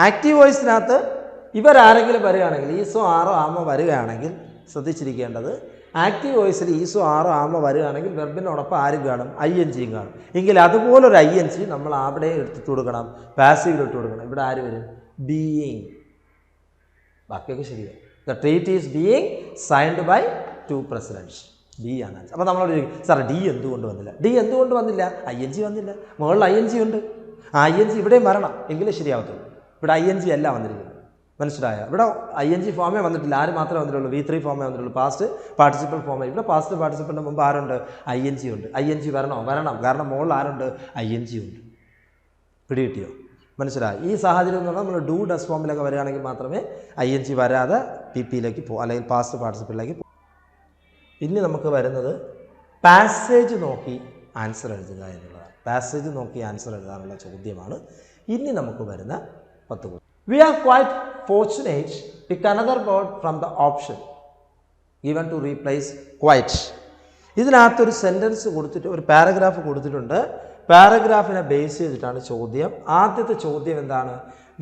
ആക്റ്റീവ് വോയിസിനകത്ത് ഇവരാരെങ്കിലും വരികയാണെങ്കിൽ, ഈസോ ആറോ ആമോ വരികയാണെങ്കിൽ ശ്രദ്ധിച്ചിരിക്കേണ്ടത്, ആക്റ്റീവ് വോയിസിൽ ഈസോ ആറോ ആമോ വരികയാണെങ്കിൽ വെർബിനോടൊപ്പം ആരും കാണും? ING കാണും. എങ്കിൽ അതുപോലൊരു ING നമ്മൾ അവിടെ എടുത്തിട്ട് കൊടുക്കണം, പാസീവിൽ ഇട്ട് കൊടുക്കണം. ഇവിടെ ആര് വരും? ബീയിങ്. ബാക്കിയൊക്കെ ശരിയാണ്. The treat is being signed by 2 presidents. D ആണ്. അപ്പോൾ നമ്മളോട് ചോദിക്കും, സാർ ഡി എന്തുകൊണ്ട് വന്നില്ല? ഡി എന്തുകൊണ്ട് വന്നില്ല? ING വന്നില്ല. മുകളിൽ ING ഉണ്ട്. ING ഇവിടെയും വരണം, എങ്കിലേ ശരിയാവത്തുള്ളൂ. ഇവിടെ ING അല്ല വന്നിരിക്കുന്നത്. മനസ്സിലായോ? ഇവിടെ ING ഫോമേ വന്നിട്ടില്ല. ആര് മാത്രമേ വന്നിട്ടുള്ളൂ? V3 ഫോമേ വന്നിട്ടുള്ളൂ. പാസ്റ്റ് പാർട്ടിസിപ്പൽ ഫോമേ. ഇവിടെ പാസ്റ്റ് പാർട്ടിസിപ്പലിൻ്റെ മുമ്പ് ആരുണ്ട്? ING ഉണ്ട്. ING വരണം. കാരണം മുകളിൽ ആരുണ്ട്? ING ഉണ്ട്. പിടികിട്ടിയോ? മനസ്സിലായി? ഈ സാഹചര്യം എന്ന് പറഞ്ഞാൽ നമ്മൾ ഡു ഡസ് ഫോമിലൊക്കെ വരികയാണെങ്കിൽ മാത്രമേ ING വരാതെ PP-യിലേക്ക് പോകും, അല്ലെങ്കിൽ പാസ്റ്റ് പാർട്ടിസിപ്പലിലേക്ക് പോകും. ഇനി നമുക്ക് വരുന്നത് പാസേജ് നോക്കി ആൻസർ എഴുതുക എന്നുള്ളതാണ്. പാസേജ് നോക്കി ആൻസർ എഴുതാനുള്ള ചോദ്യമാണ് ഇനി നമുക്ക് വരുന്ന 10 question. We are quite fortunate pick another word from the option given to replace quite. ഇതിനകത്തൊരു സെൻറ്റൻസ് കൊടുത്തിട്ട് ഒരു പാരഗ്രാഫ് കൊടുത്തിട്ടുണ്ട്. പാരഗ്രാഫിനെ ബേസ് ചെയ്തിട്ടാണ് ചോദ്യം. ആദ്യത്തെ ചോദ്യം എന്താണ്?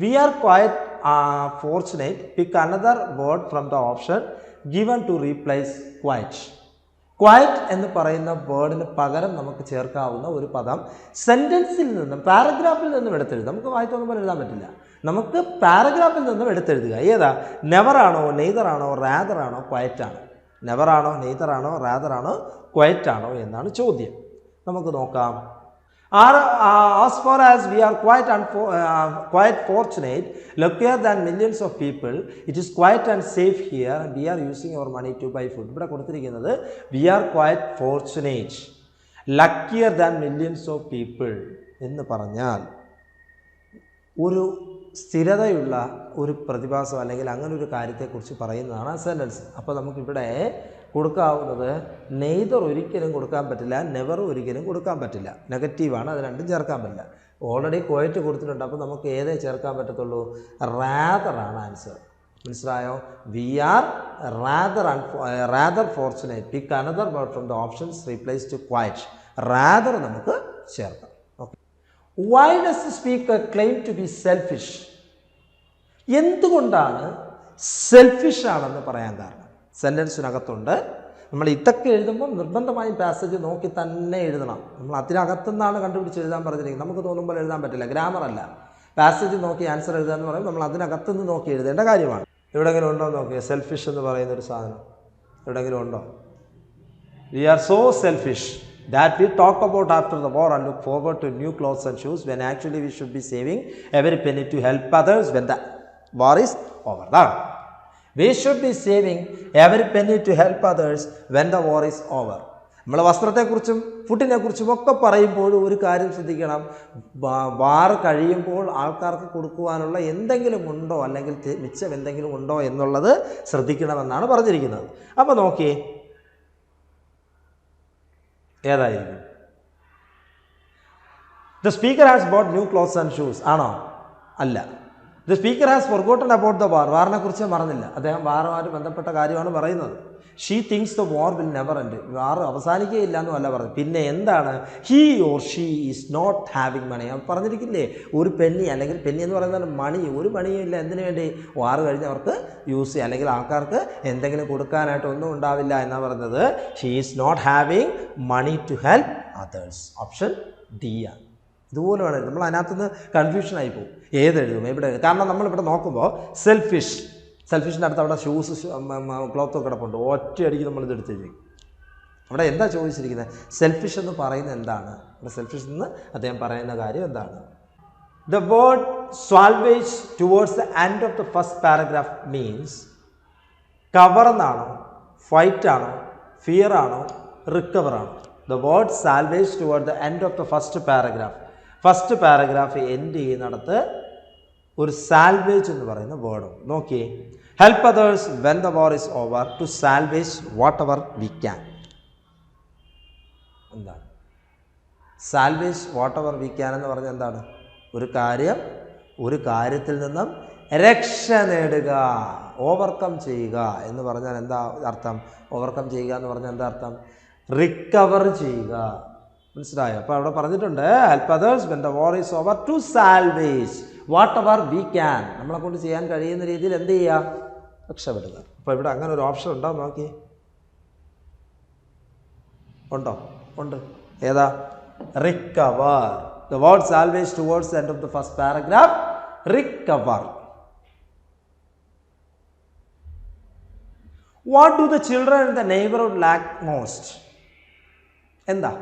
We are quite fortunate pick another word from the option given to replace quite. Quite എന്ന് പറയുന്ന വേർഡിന് പകരം നമുക്ക് ചേർക്കാവുന്ന ഒരു പദം സെൻറ്റൻസിൽ നിന്നും പാരഗ്രാഫിൽ നിന്നും എടുത്തെഴുതുക. നമുക്ക് വായിത്തൊന്നും എഴുതാൻ പറ്റില്ല. നമുക്ക് പാരഗ്രാഫിൽ നിന്നും എടുത്തെഴുതുക. ഏതാ? നെവറാണോ, നെയ്തറാണോ, റാദറാണോ, ക്വയറ്റാണോ? നെവറാണോ, നെയ്തറാണോ, റാദറാണോ, ക്വയറ്റാണോ എന്നാണ് ചോദ്യം. നമുക്ക് നോക്കാം. As far as we are quite fortunate, luckier than millions of people, it is quiet and safe here, and we are using our money to buy food. ഇവിടെ കൊടുത്തിരിക്കുന്നത് we are quite fortunate, luckier than millions of people എന്ന് പറഞ്ഞാൽ ഒരു സ്ഥിരതയുള്ള ഒരു പ്രതിഭാസം അല്ലെങ്കിൽ അങ്ങനെ ഒരു കാര്യത്തെക്കുറിച്ച് പറയുന്നതാണ് ആ സെൻറ്റൻസ്. അപ്പോൾ നമുക്കിവിടെ കൊടുക്കാവുന്നത് നെയ്തർ ഒരിക്കലും കൊടുക്കാൻ പറ്റില്ല, നെവർ ഒരിക്കലും കൊടുക്കാൻ പറ്റില്ല. നെഗറ്റീവാണ്, അത് രണ്ടും ചേർക്കാൻ പറ്റില്ല. ഓൾറെഡി ക്വയറ്റ് കൊടുത്തിട്ടുണ്ട്. അപ്പോൾ നമുക്ക് ഏതേ ചേർക്കാൻ പറ്റത്തുള്ളൂ? റാദറാണ് ആൻസർ. മനസ്സിലായോ? We are rather fortunate pick another word from the options replace to quite. Rather നമുക്ക് ചേർക്കാം. Okay. Why does the speaker claim to be selfish? എന്തുകൊണ്ടാണ് സെൽഫിഷ് ആണെന്ന് പറയാൻ കാരണം? സെൻറ്റൻസിനകത്തുണ്ട്. നമ്മൾ ഇതൊക്കെ എഴുതുമ്പോൾ നിർബന്ധമായും പാസേജ് നോക്കി തന്നെ എഴുതണം. നമ്മൾ അതിനകത്തുനിന്നാണ് കണ്ടുപിടിച്ച് എഴുതാൻ പറഞ്ഞിരിക്കുന്നത്. നമുക്ക് തോന്നുമ്പോൾ എഴുതാൻ പറ്റില്ല, ഗ്രാമറല്ല. പാസേജ് നോക്കി ആൻസർ എഴുതുക എന്ന് പറയുമ്പോൾ നമ്മൾ അതിനകത്തുനിന്ന് നോക്കി എഴുതേണ്ട കാര്യമാണ്. എവിടെയെങ്കിലും ഉണ്ടോ നോക്കിയേ സെൽഫിഷ് എന്ന് പറയുന്നൊരു സാധനം? എവിടെയെങ്കിലും ഉണ്ടോ? We are so selfish that we talk about after the war and look forward to new clothes and shoes when actually we should be saving every penny to help others when the war is over. We should be saving every penny to help others when the war is over. നമ്മൾ വസ്ത്രത്തെക്കുറിച്ചും ഫുഡിനെക്കുറിച്ചും ഒക്കെ പറയുമ്പോൾ ഒരു കാര്യം ശ്രദ്ധിക്കണം. വാർ കഴിയുമ്പോൾ ആൾക്കാർക്ക് കൊടുക്കുവാനുള്ള എന്തെങ്കിലും ഉണ്ടോ അല്ലെങ്കിൽ മിച്ചം എന്തെങ്കിലും ഉണ്ടോ എന്നുള്ളത് ശ്രദ്ധിക്കണമെന്നാണ് പറഞ്ഞിരിക്കുന്നത്. അപ്പോൾ നോക്കിയേ, ഏതായിരിക്കും? The speaker has bought new clothes and shoes ആണോ? അല്ല. The speaker has forgotten about the war. വാറിനെ കുറിച്ച് മറന്നില്ല. അദ്ദേഹം വാറുമായിട്ട് ബന്ധപ്പെട്ട കാര്യമാണ് പറയുന്നത്. She thinks the war will never end. War അവസാനിക്കുകയില്ല എന്നും അല്ല പറഞ്ഞു. പിന്നെ എന്താണ്? He or she is not having money. അവൻ പറഞ്ഞിരിക്കില്ലേ, ഒരു പെന്നി, അല്ലെങ്കിൽ പെന്നി എന്ന് പറയുന്നത് മണി, ഒരു മണിയും ഇല്ല. എന്തിനു വേണ്ടി? വാർ കഴിഞ്ഞ് അവർക്ക് യൂസ് ചെയ്യുക, അല്ലെങ്കിൽ ആൾക്കാർക്ക് എന്തെങ്കിലും കൊടുക്കാനായിട്ട് ഒന്നും ഉണ്ടാവില്ല എന്നാണ് പറഞ്ഞത്. She is not having money to help others. Option D ആണ്. ഇതുപോലെ വേണം. നമ്മൾ അതിനകത്തുനിന്ന് കൺഫ്യൂഷനായി പോകും. ഏതെഴുതും, എവിടെ എഴുതും? കാരണം നമ്മളിവിടെ നോക്കുമ്പോൾ സെൽഫിഷിൻ്റെ അടുത്ത് അവിടെ ഷൂസ് ക്ലോത്തൊക്കെ കിടപ്പുണ്ട്. ഒറ്റയടിക്ക് നമ്മളിത് എടുത്തെഴുതി. അവിടെ എന്താ ചോദിച്ചിരിക്കുന്നത്? സെൽഫിഷ് എന്ന് പറയുന്നത് എന്താണ്? അവിടെ സെൽഫിഷ് എന്ന് അദ്ദേഹം പറയുന്ന കാര്യം എന്താണ്? The word salvage towards the end of the first paragraph means cover എന്നാണോ, ഫൈറ്റ് ആണോ, ഫിയർ ആണോ, റിക്കവർ ആണോ? The word salvage toward the end of the first paragraph. First paragraph end ചെയ്യുന്നിടത്ത് ഒരു സാൽവേജ് എന്ന് പറയുന്ന വേർഡ് നോക്കിയേ. Help others when the war is over to salvage whatever we can. എന്താണ് salvage whatever we can എന്ന് പറഞ്ഞാൽ എന്താണ്? ഒരു കാര്യത്തിൽ നിന്നും രക്ഷ നേടുക, ഓവർകം ചെയ്യുക എന്ന് പറഞ്ഞാൽ എന്താ അർത്ഥം? ഓവർകം ചെയ്യുക എന്ന് പറഞ്ഞാൽ എന്താ അർത്ഥം? റിക്കവർ ചെയ്യുക. മനസ്സിലായോ? അപ്പോൾ അവിടെ പറഞ്ഞിട്ടുണ്ട് help others when the war is over to salvage whatever we can. നമ്മളെ കൊണ്ട് ചെയ്യാൻ കഴിയുന്ന രീതിയിൽ എന്ത് ചെയ്യുക? രക്ഷപ്പെടുക. അപ്പോൾ ഇവിടെ അങ്ങനെ ഒരു ഓപ്ഷൻ ഉണ്ടോ? നോക്കി, ഉണ്ടോ? ഉണ്ട്. ഏതാ? Recover. The word salvage towards the end of the first paragraph. Recover. What do the children in the neighbourhood lack most? എന്താ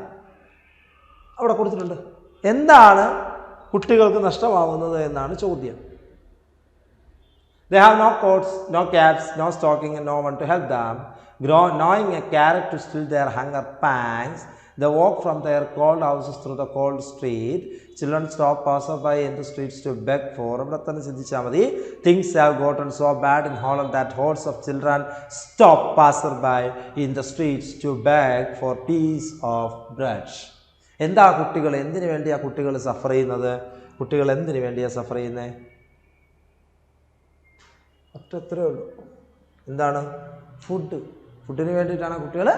അവിടെ കൊടുത്തിട്ടുണ്ട്? എന്താണ് കുട്ടികൾക്ക് നഷ്ടമാവുന്നത് എന്നാണ് ചോദ്യം. They have no coats, no caps, no stocking and no one to help them. Gnawing a carrot to still their hunger pangs, they walk from their cold houses through the cold street. Children stop passerby in the streets to beg for. ഇവിടെ തന്നെ ചിന്തിച്ചാൽ മതി. Things have gotten so bad in Holland that hordes of children stop passerby in the streets to beg for piece of bread. എന്താ കുട്ടികൾ, എന്തിനു വേണ്ടിയാണ് കുട്ടികൾ സഫർ ചെയ്യുന്നത്? കുട്ടികൾ എന്തിനു വേണ്ടിയാണ് സഫർ ചെയ്യുന്നത്? അത്രേ ഉള്ളൂ. എന്താണ്? ഫുഡിന് വേണ്ടിയിട്ടാണ് കുട്ടികൾ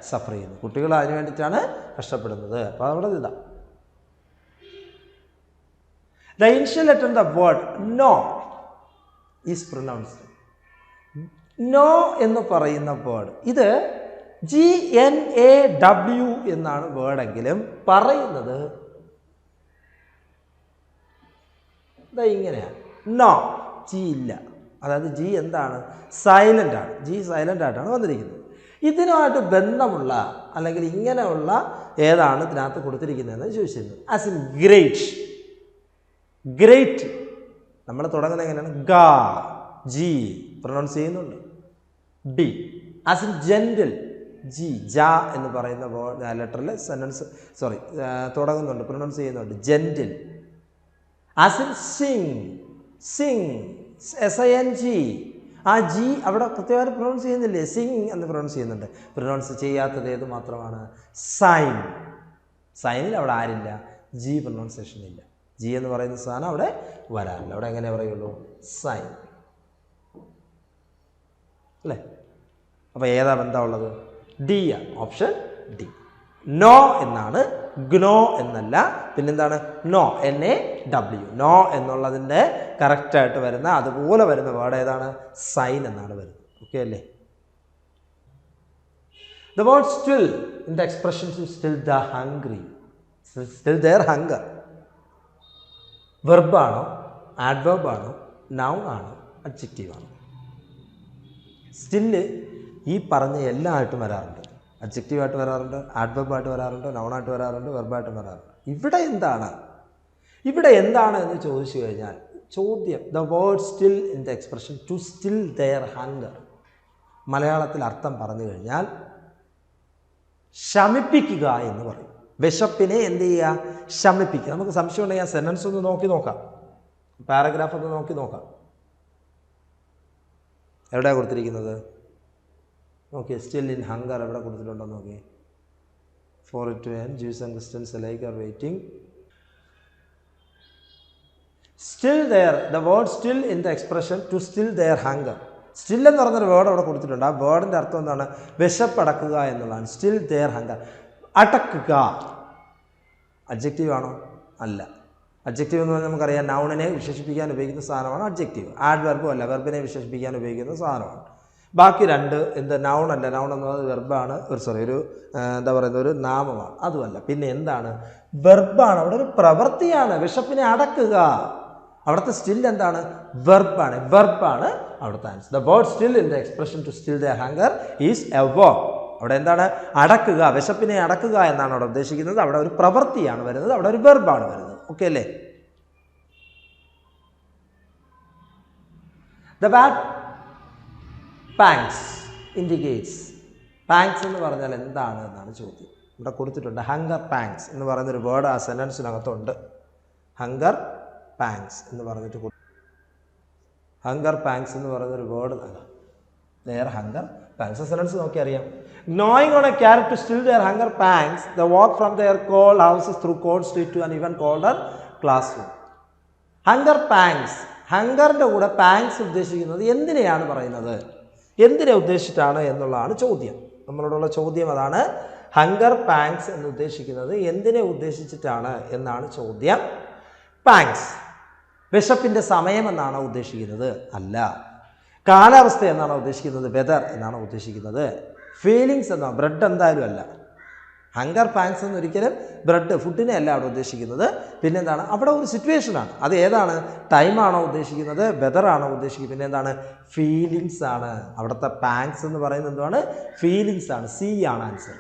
സഫർ ചെയ്യുന്നത്. കുട്ടികൾ അതിന് വേണ്ടിയിട്ടാണ് കഷ്ടപ്പെടുന്നത്. അപ്പോൾ അവിടെ ഇതാ the initial letter in the word know is pronounced. Know എന്ന് പറയുന്ന വേർഡ്, ഇത് GNAW എന്നാണ് വേർഡെങ്കിലും പറയുന്നത് ഇങ്ങനെയാണ്. നോ, ജി ഇല്ല. അതായത് ജി എന്താണ്? സൈലൻ്റ് ആണ്. ജി സൈലൻ്റ് ആയിട്ടാണ് വന്നിരിക്കുന്നത്. ഇതിനുമായിട്ട് ബന്ധമുള്ള അല്ലെങ്കിൽ ഇങ്ങനെയുള്ള ഏതാണ് ഇതിനകത്ത് കൊടുത്തിരിക്കുന്നതെന്ന് ചോദിച്ചിരുന്നു. ആസ് ഇൻ ഗ്രേറ്റ് നമ്മൾ തുടങ്ങുന്നത് എങ്ങനെയാണ്? ഗ, ജി പ്രൊനൗൺസ് ചെയ്യുന്നുണ്ട്. D. As in gentle, G, ജ എന്ന് പറയുന്ന ലെറ്ററിൽ സെൻറ്റൻസ് തുടങ്ങുന്നുണ്ട്, പ്രൊനൗൺസ് ചെയ്യുന്നുണ്ട്. Gentle. As in Singh, SING. ആ ജി അവിടെ കൃത്യമായിട്ട് പ്രൊനൗൺസ് ചെയ്യുന്നില്ലേ? സിങ് എന്ന് പ്രൊനൗൺസ് ചെയ്യുന്നുണ്ട്. പ്രൊനൗൺസ് ചെയ്യാത്തത് ഏത് മാത്രമാണ്? സൈനിൽ അവിടെ ആരില്ല? ജി പ്രൊനൗൺസിയേഷൻ ഇല്ല. ജി എന്ന് പറയുന്ന സാധനം അവിടെ വരാറില്ല. അവിടെ എങ്ങനെ പറയുള്ളൂ? സൈൻ അല്ലേ? അപ്പോൾ ഏതാ ബന്ധമുള്ളത്? ഡി ആണ്. Option D. നോ എന്നാണ്, ഗ്നോ എന്നല്ല. പിന്നെന്താണ്? No, NAW. നോ എന്നുള്ളതിൻ്റെ കറക്റ്റായിട്ട് വരുന്ന അതുപോലെ വരുന്ന വേർഡ് ഏതാണ്? സൈൻ എന്നാണ് വരുന്നത്. ഓക്കെ അല്ലേ? The word still in the expression to still the hungry, still their hunger. വെർബാണോ, ആഡ്വർബാണോ, നൗൺ ആണോ, അഡ്ജക്റ്റീവ് ആണോ? സ്റ്റില് ഈ പറഞ്ഞ എല്ലായിട്ടും വരാറുണ്ട്. അഡ്ജക്റ്റീവായിട്ട് വരാറുണ്ട്, ആഡ്വർബായിട്ട് വരാറുണ്ട്, നൗണായിട്ട് വരാറുണ്ട്, വെർബായിട്ടും വരാറുണ്ട്. ഇവിടെ എന്താണ് എന്ന് ചോദിച്ചു കഴിഞ്ഞാൽ ചോദ്യം the word still in the expression to still their hunger. മലയാളത്തിൽ അർത്ഥം പറഞ്ഞു കഴിഞ്ഞാൽ ശമിപ്പിക്കുക എന്ന് പറയും. വിശപ്പിനെ എന്ത് ചെയ്യുക? ശമിപ്പിക്കുക. നമുക്ക് സംശയം ഉണ്ടെങ്കിൽ ആ സെൻറ്റൻസ് ഒന്ന് നോക്കി നോക്കാം, പാരഗ്രാഫ് ഒന്ന് നോക്കി നോക്കാം. എവിടെയാണ് കൊടുത്തിരിക്കുന്നത്? നോക്കിയേ, സ്റ്റിൽ ഇൻ ഹങ്കർ എവിടെ കൊടുത്തിട്ടുണ്ടോ നോക്കിയേ. For it to end, Jews and Christians alike are waiting. Still their, the word still in the expression to still their hunger. Still എന്ന് പറഞ്ഞൊരു വേർഡ് അവിടെ കൊടുത്തിട്ടുണ്ട്. ആ വേർഡിൻ്റെ അർത്ഥം എന്താണ്? വിശപ്പടക്കുക എന്നുള്ളതാണ്. Still their hunger. അടക്കുക അഡ്ജക്റ്റീവ് ആണോ? അല്ല. അഡ്ജക്റ്റീവ് എന്ന് പറഞ്ഞാൽ നമുക്കറിയാം നൗണിനെ വിശേഷിപ്പിക്കാൻ ഉപയോഗിക്കുന്ന സാധനമാണ് അഡ്ജക്റ്റീവ്. ആഡ് വെർബും അല്ല, വെർബിനെ വിശേഷിപ്പിക്കാൻ ഉപയോഗിക്കുന്ന സാധനമാണ്. ബാക്കി രണ്ട് എന്ത് നൗൺ അല്ല. നൗൺ എന്നത് വെർബാണ്, ഒരു എന്താ പറയുന്നത് ഒരു നാമമാണ്, അതുമല്ല. പിന്നെ എന്താണ്? വെർബാണ്. അവിടെ ഒരു പ്രവൃത്തിയാണ്. വിശപ്പിനെ അടക്കുക. അവിടുത്തെ സ്റ്റിൽ എന്താണ്? വെർബാണ്. വെർബാണ് അവിടുത്തെ answer. The word still in the expression to still the hunger is a verb. അവിടെ എന്താണ്? അടക്കുക, വിശപ്പിനെ അടക്കുക എന്നാണ് അവിടെ ഉദ്ദേശിക്കുന്നത്. അവിടെ ഒരു പ്രവൃത്തിയാണ് വരുന്നത്, അവിടെ ഒരു വെർബാണ് വരുന്നത്. ഓക്കെ അല്ലേ? The bad പാങ്സ് indicates. പാങ്സ് എന്ന് പറഞ്ഞാൽ എന്താണ് എന്നാണ് ചോദ്യം. ഇവിടെ കൊടുത്തിട്ടുണ്ട്. ഹങ്കർ പാങ്സ് എന്ന് പറയുന്നൊരു വേർഡ് ആ സെൻറ്റൻസിനകത്തുണ്ട്. ഹങ്കർ പാങ്സ് എന്ന് പറഞ്ഞിട്ട് ഹങ്കർ പാങ്സ് എന്ന് പറയുന്നൊരു word their hunger pangs. Sentence നോക്കി അറിയാം. gnawing on a carrot to still their hunger pangs, they walk from their cold houses through cold street to an even colder classroom. Hunger pangs. ഹങ്കറിൻ്റെ കൂടെ പാങ്സ് ഉദ്ദേശിക്കുന്നത് എന്തിനെയാണ് പറയുന്നത്? എന്തിനെ ഉദ്ദേശിച്ചിട്ടാണ് എന്നുള്ളതാണ് ചോദ്യം. നമ്മളോടുള്ള ചോദ്യം അതാണ്. ഹങ്കർ പാങ്സ് എന്ന് ഉദ്ദേശിക്കുന്നത് എന്തിനെ ഉദ്ദേശിച്ചിട്ടാണ് എന്നാണ് ചോദ്യം. പാങ്സ് വിശപ്പിൻ്റെ സമയം എന്നാണ് ഉദ്ദേശിക്കുന്നത്? അല്ല. കാലാവസ്ഥ എന്നാണ് ഉദ്ദേശിക്കുന്നത്? വെതർ എന്നാണ് ഉദ്ദേശിക്കുന്നത്? ഫീലിങ്സ് എന്നാണ്? ബ്രെഡ് എന്തായാലും അല്ല. ഹങ്കർ പാങ്സ് എന്നൊരിക്കലും ബ്രെഡ് ഫുഡിനെ അല്ല അവിടെ ഉദ്ദേശിക്കുന്നത്. പിന്നെന്താണ്? അവിടെ ഒരു സിറ്റുവേഷനാണ്. അത് ഏതാണ്? ടൈമാണോ ഉദ്ദേശിക്കുന്നത്? വെതറാണോ ഉദ്ദേശിക്കുന്നത്? പിന്നെ എന്താണ്? ഫീലിങ്സ് ആണ്. അവിടുത്തെ പാങ്സ് എന്ന് പറയുന്നത് എന്താണ്? ഫീലിങ്സ് ആണ്. സി ആണ് ആൻസർ.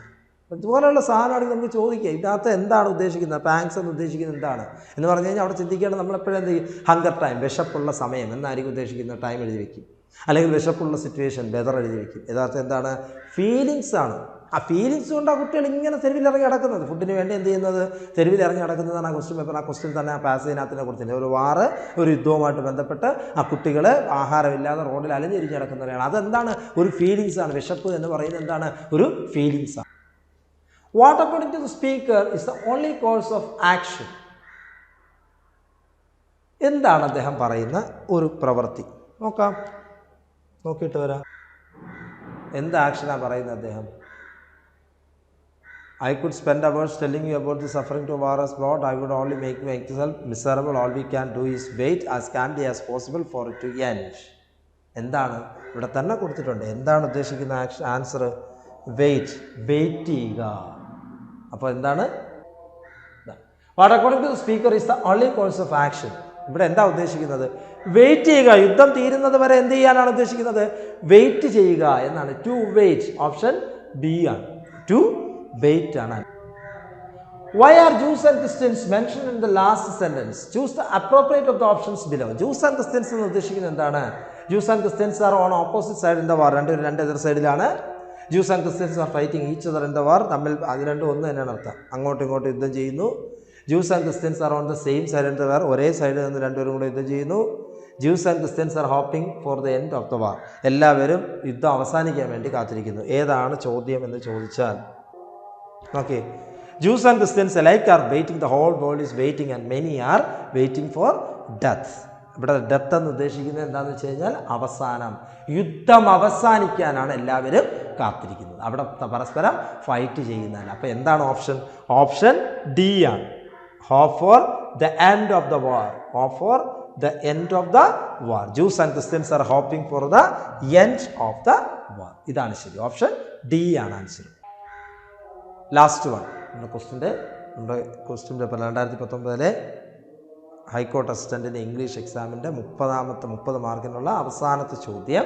ഇതുപോലെയുള്ള സാധനമാണെങ്കിൽ നമുക്ക് ചോദിക്കുക, ഇതിനകത്ത് എന്താണ് ഉദ്ദേശിക്കുന്നത്? പാങ്സ് എന്ന് ഉദ്ദേശിക്കുന്നത് എന്താണ് എന്ന് പറഞ്ഞു കഴിഞ്ഞാൽ അവിടെ ചിന്തിക്കേണ്ടത് നമ്മളെപ്പോഴും എന്ത് ചെയ്യും? ഹങ്കർ ടൈം, വിശപ്പുള്ള സമയം എന്നായിരിക്കും ഉദ്ദേശിക്കുന്ന ടൈം എഴുതി വയ്ക്കും. അല്ലെങ്കിൽ വിശപ്പുള്ള സിറ്റുവേഷൻ, വെതർ എഴുതി വയ്ക്കും. യഥാർത്ഥം എന്താണ്? ഫീലിങ്സ് ആണ്. ആ ഫീലിങ്സ് കൊണ്ട് ആ കുട്ടികൾ ഇങ്ങനെ തെരുവിലിറങ്ങി നടക്കുന്നത്, ഫുഡിന് വേണ്ടി എന്ത് ചെയ്യുന്നത്? തെരുവിലിറങ്ങി നടക്കുന്നതാണ് ആ ക്വസ്റ്റ്യൻ പേപ്പർ. ആ ക്വസ്റ്റ്യൻ തന്നെ ആ പാസേജിനകത്തിനെ കുറിച്ചിട്ട് ഒരു വാറ്, ഒരു യുദ്ധവുമായിട്ട് ബന്ധപ്പെട്ട് ആ കുട്ടികൾ ആഹാരമില്ലാതെ റോഡിൽ അലഞ്ഞിരിഞ്ഞ് നടക്കുന്നവരാണ്. അതെന്താണ്? ഒരു ഫീലിങ്സ് ആണ്. വിശപ്പ് എന്ന് പറയുന്നത് എന്താണ്? ഒരു ഫീലിങ്സ് ആണ്. What according to the speaker is the only course of action? എന്താണ് അദ്ദേഹം പറയുന്ന ഒരു പ്രവൃത്തി? നോക്കാം, നോക്കിയിട്ട് വരാം. എന്ത് ആക്ഷനാണ് പറയുന്നത് അദ്ദേഹം? I could spend hours telling you about the suffering to war as brought. I would only make myself miserable. All we can do is wait as calmly as possible for it to end. എന്താണ് ഇവിടെ തന്നെ കൊടുത്തിട്ടുണ്ട്? എന്താണ് ഉദ്ദേശിക്കുന്ന ആൻസർ? വെയിറ്റ്, വെയിറ്റ് ചെയ്യുക. അപ്പോൾ എന്താണ്? What according to the speaker is the only course of action. ഇവിടെ എന്താ ഉദ്ദേശിക്കുന്നത്? വെയിറ്റ് ചെയ്യുക. യുദ്ധം തീരുന്നത് വരെ എന്ത് ചെയ്യാനാണ് ഉദ്ദേശിക്കുന്നത്? വെയിറ്റ് ചെയ്യുക എന്നാണ്. To wait. ഓപ്ഷൻ ബി ആണ്. ടു വെയിറ്റ് ആണ്. Why are Jews and Christians mentioned in the last sentence? Choose the appropriate of the options below. Jews and Christians എന്ന് ഉദ്ദേശിക്കുന്നത് എന്താണ്? Jews and Christians are on opposite side in the war. രണ്ട് എതിർ സൈഡിലാണ്. Jews and Christians are fighting each other in the war. തമ്മിൽ അത് രണ്ടും ഒന്ന് തന്നെയാണ് അർത്ഥം. അങ്ങോട്ടും ഇങ്ങോട്ടും യുദ്ധം ചെയ്യുന്നു. Jews and Christians are on the same side in the war. ഒരേ സൈഡിൽ നിന്ന് രണ്ടുപേരും കൂടെ യുദ്ധം ചെയ്യുന്നു. Jews and Christians are hoping for the end of the war. എല്ലാവരും യുദ്ധം അവസാനിക്കാൻ വേണ്ടി കാത്തിരിക്കുന്നു. ഏതാണ് ചോദ്യം എന്ന് ചോദിച്ചാൽ okay, Jews and Christians alike are waiting. The whole world is waiting and many are waiting for death. ഇവിടെ ഡെത്ത് എന്ന് ഉദ്ദേശിക്കുന്നത് എന്താണെന്ന് വെച്ച് കഴിഞ്ഞാൽ അവസാനം, യുദ്ധം അവസാനിക്കാനാണ് എല്ലാവരും കാത്തിരിക്കുന്നത്. അവിടെ പരസ്പരം ഫൈറ്റ് ചെയ്യുന്നതല്ല. അപ്പോൾ എന്താണ് ഓപ്ഷൻ? ഓപ്ഷൻ ഡി ആണ്. Hope for the end of the war. Hope for the end of the war. Jews and Christians are hoping for the end of the war. ഇതാണ് ശരി. ഓപ്ഷൻ ഡി ആണ് ആൻസർ. ലാസ്റ്റ് വൺ നമ്മുടെ ക്വസ്റ്റ്യൻ പേപ്പർ 2019 ഹൈക്കോർട്ട് അസിസ്റ്റൻറ്റിൻ്റെ ഇംഗ്ലീഷ് എക്സാമിൻ്റെ 30 മാർക്കിനുള്ള അവസാനത്തെ ചോദ്യം.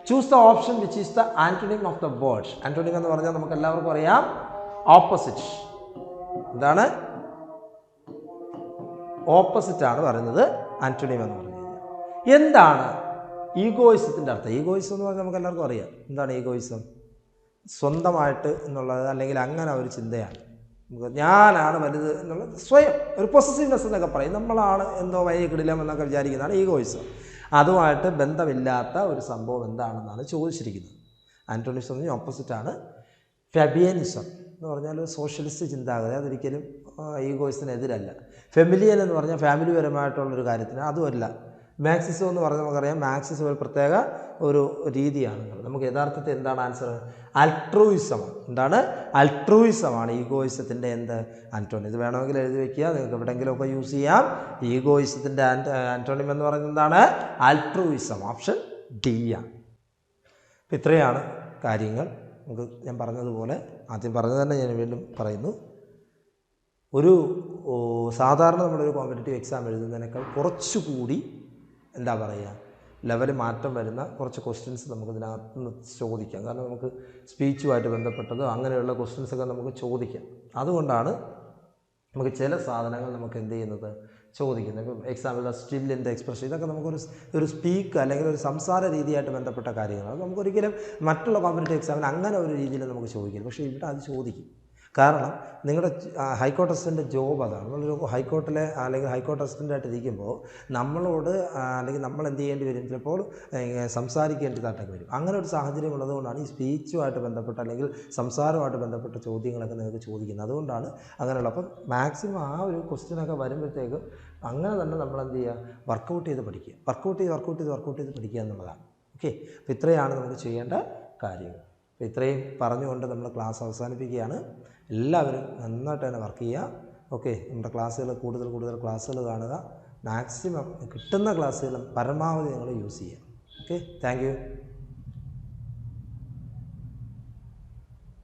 Choose the option which is the antonym of the word. Antonym എന്ന് പറഞ്ഞാൽ നമുക്ക് എല്ലാവർക്കും അറിയാം ഓപ്പോസിറ്റ്. എന്താണ്? ഓപ്പോസിറ്റ് ആണ് പറയുന്നത് ആൻറ്റോണിം എന്ന് പറഞ്ഞു കഴിഞ്ഞാൽ. എന്താണ് ഈഗോയിസത്തിൻ്റെ അർത്ഥം? ഈഗോയിസം എന്ന് പറഞ്ഞാൽ നമുക്ക് എല്ലാവർക്കും അറിയാം. എന്താണ് ഈഗോയിസം? സ്വന്തമായിട്ട് എന്നുള്ളത്, അല്ലെങ്കിൽ അങ്ങനെ ഒരു ചിന്തയാണ്. ഞാനാണ് വലുത് എന്നുള്ളത്, സ്വയം ഒരു പൊസസീവ്നെസ് എന്നൊക്കെ പറയും. നമ്മളാണ് എന്തോ വഴി കിടിലം എന്നൊക്കെ വിചാരിക്കുന്നതാണ് ഈഗോയിസം. അതുമായിട്ട് ബന്ധമില്ലാത്ത ഒരു സംഭവം എന്താണെന്നാണ് ചോദിച്ചിരിക്കുന്നത്. ആൻറ്റോണിസം എന്ന് ഓപ്പോസിറ്റാണ് ഫാബിയനിസം എന്ന് പറഞ്ഞാൽ സോഷ്യലിസ്റ്റ് ചിന്താഗതി. അതൊരിക്കലും ഈഗോയിസത്തിനെതിരല്ല. ഫെമിലിയൻ എന്ന് പറഞ്ഞാൽ ഫാമിലിപരമായിട്ടുള്ളൊരു കാര്യത്തിന് അതുമല്ല. മാക്സിസം എന്ന് പറഞ്ഞാൽ നമുക്കറിയാം, മാക്സിസം ഒരു പ്രത്യേക ഒരു രീതിയാണ്. നമുക്ക് യഥാർത്ഥത്തിൽ എന്താണ് ആൻസർ? അൾട്രൂയിസമാണ്. എന്താണ്? അൾട്രൂയിസമാണ് ഈഗോയിസത്തിൻ്റെ ആൻറ്റോണിം. ഇത് വേണമെങ്കിൽ എഴുതി വയ്ക്കുക, നിങ്ങൾക്ക് എവിടെയെങ്കിലുമൊക്കെ യൂസ് ചെയ്യാം. ഈഗോയിസത്തിൻ്റെ ആൻറ്റോണിം എന്ന് പറയുന്നത് എന്താണ്? അൾട്രൂയിസം. ഓപ്ഷൻ ഡി ആണ്. അപ്പം ഇത്രയാണ് കാര്യങ്ങൾ. നമുക്ക് ഞാൻ പറഞ്ഞതുപോലെ, ആദ്യം പറഞ്ഞത് തന്നെ ഞാൻ വീണ്ടും പറയുന്നു, ഒരു സാധാരണ നമ്മളൊരു കോമ്പറ്റേറ്റീവ് എക്സാം എഴുതുന്നതിനേക്കാൾ കുറച്ചുകൂടി എന്താ പറയുക, ലെവൽ മാറ്റം വരുന്ന കുറച്ച് ക്വസ്റ്റ്യൻസ് നമുക്ക് ഇതിനകത്ത് നിന്ന് ചോദിക്കാം. കാരണം നമുക്ക് സ്പീച്ചുമായിട്ട് ബന്ധപ്പെട്ടത് അങ്ങനെയുള്ള ക്വസ്റ്റ്യൻസൊക്കെ നമുക്ക് ചോദിക്കാം. അതുകൊണ്ടാണ് നമുക്ക് ചില സാധനങ്ങൾ നമുക്ക് എന്ത് ചെയ്യുന്നത്, ചോദിക്കുന്നത്. ഇപ്പം എക്സാമ്പിൾ സ്റ്റില്ലിൻ്റെ എക്സ്പ്രഷൻ, ഇതൊക്കെ നമുക്കൊരു സ്പീക്ക് അല്ലെങ്കിൽ ഒരു സംസാര രീതിയായിട്ട് ബന്ധപ്പെട്ട കാര്യങ്ങളാണ്. നമുക്കൊരിക്കലും മറ്റുള്ള കോമ്പറ്റേറ്റീവ് എക്സാമിന് അങ്ങനെ ഒരു രീതിയിൽ നമുക്ക് ചോദിക്കില്ല. പക്ഷേ ഇവിടെ അത് ചോദിക്കും. കാരണം നിങ്ങളുടെ ഹൈക്കോർട്ട് അസിസ്റ്റൻ്റ് ജോബ് അതാണ്. നമ്മളൊരു ഹൈക്കോർട്ടിലെ അല്ലെങ്കിൽ ഹൈക്കോർട്ട് അസിസ്റ്റൻ്റായിട്ട് ഇരിക്കുമ്പോൾ നമ്മളോട് അല്ലെങ്കിൽ നമ്മൾ എന്ത് ചെയ്യേണ്ടി വരും, ചിലപ്പോൾ സംസാരിക്കേണ്ടതായിട്ടൊക്കെ വരും. അങ്ങനെ ഒരു സാഹചര്യം ഉള്ളതുകൊണ്ടാണ് ഈ സ്പീച്ചുമായിട്ട് ബന്ധപ്പെട്ട അല്ലെങ്കിൽ സംസാരമായിട്ട് ബന്ധപ്പെട്ട ചോദ്യങ്ങളൊക്കെ നിങ്ങൾക്ക് ചോദിക്കുന്നത്. അതുകൊണ്ടാണ് അങ്ങനെയുള്ള. അപ്പം മാക്സിമം ആ ഒരു ക്വസ്റ്റ്യനൊക്കെ വരുമ്പോഴത്തേക്കും അങ്ങനെ തന്നെ നമ്മൾ എന്ത് ചെയ്യുക, വർക്കൗട്ട് ചെയ്ത് പഠിക്കുക എന്നുള്ളതാണ്. ഓക്കെ, അപ്പോൾ ഇത്രയാണ് നമുക്ക് ചെയ്യേണ്ട കാര്യങ്ങൾ. അപ്പോൾ ഇത്രയും പറഞ്ഞുകൊണ്ട് നമ്മൾ ക്ലാസ് അവസാനിപ്പിക്കുകയാണ്. എല്ലാവരും നന്നായിട്ട് തന്നെ വർക്ക് ചെയ്യുക. ഓക്കെ, നമ്മുടെ ക്ലാസ്സുകൾ കൂടുതൽ ക്ലാസ്സുകൾ കാണുക. മാക്സിമം കിട്ടുന്ന ക്ലാസ്സുകൾ പരമാവധി നിങ്ങൾ യൂസ് ചെയ്യുക. Okay, thank you.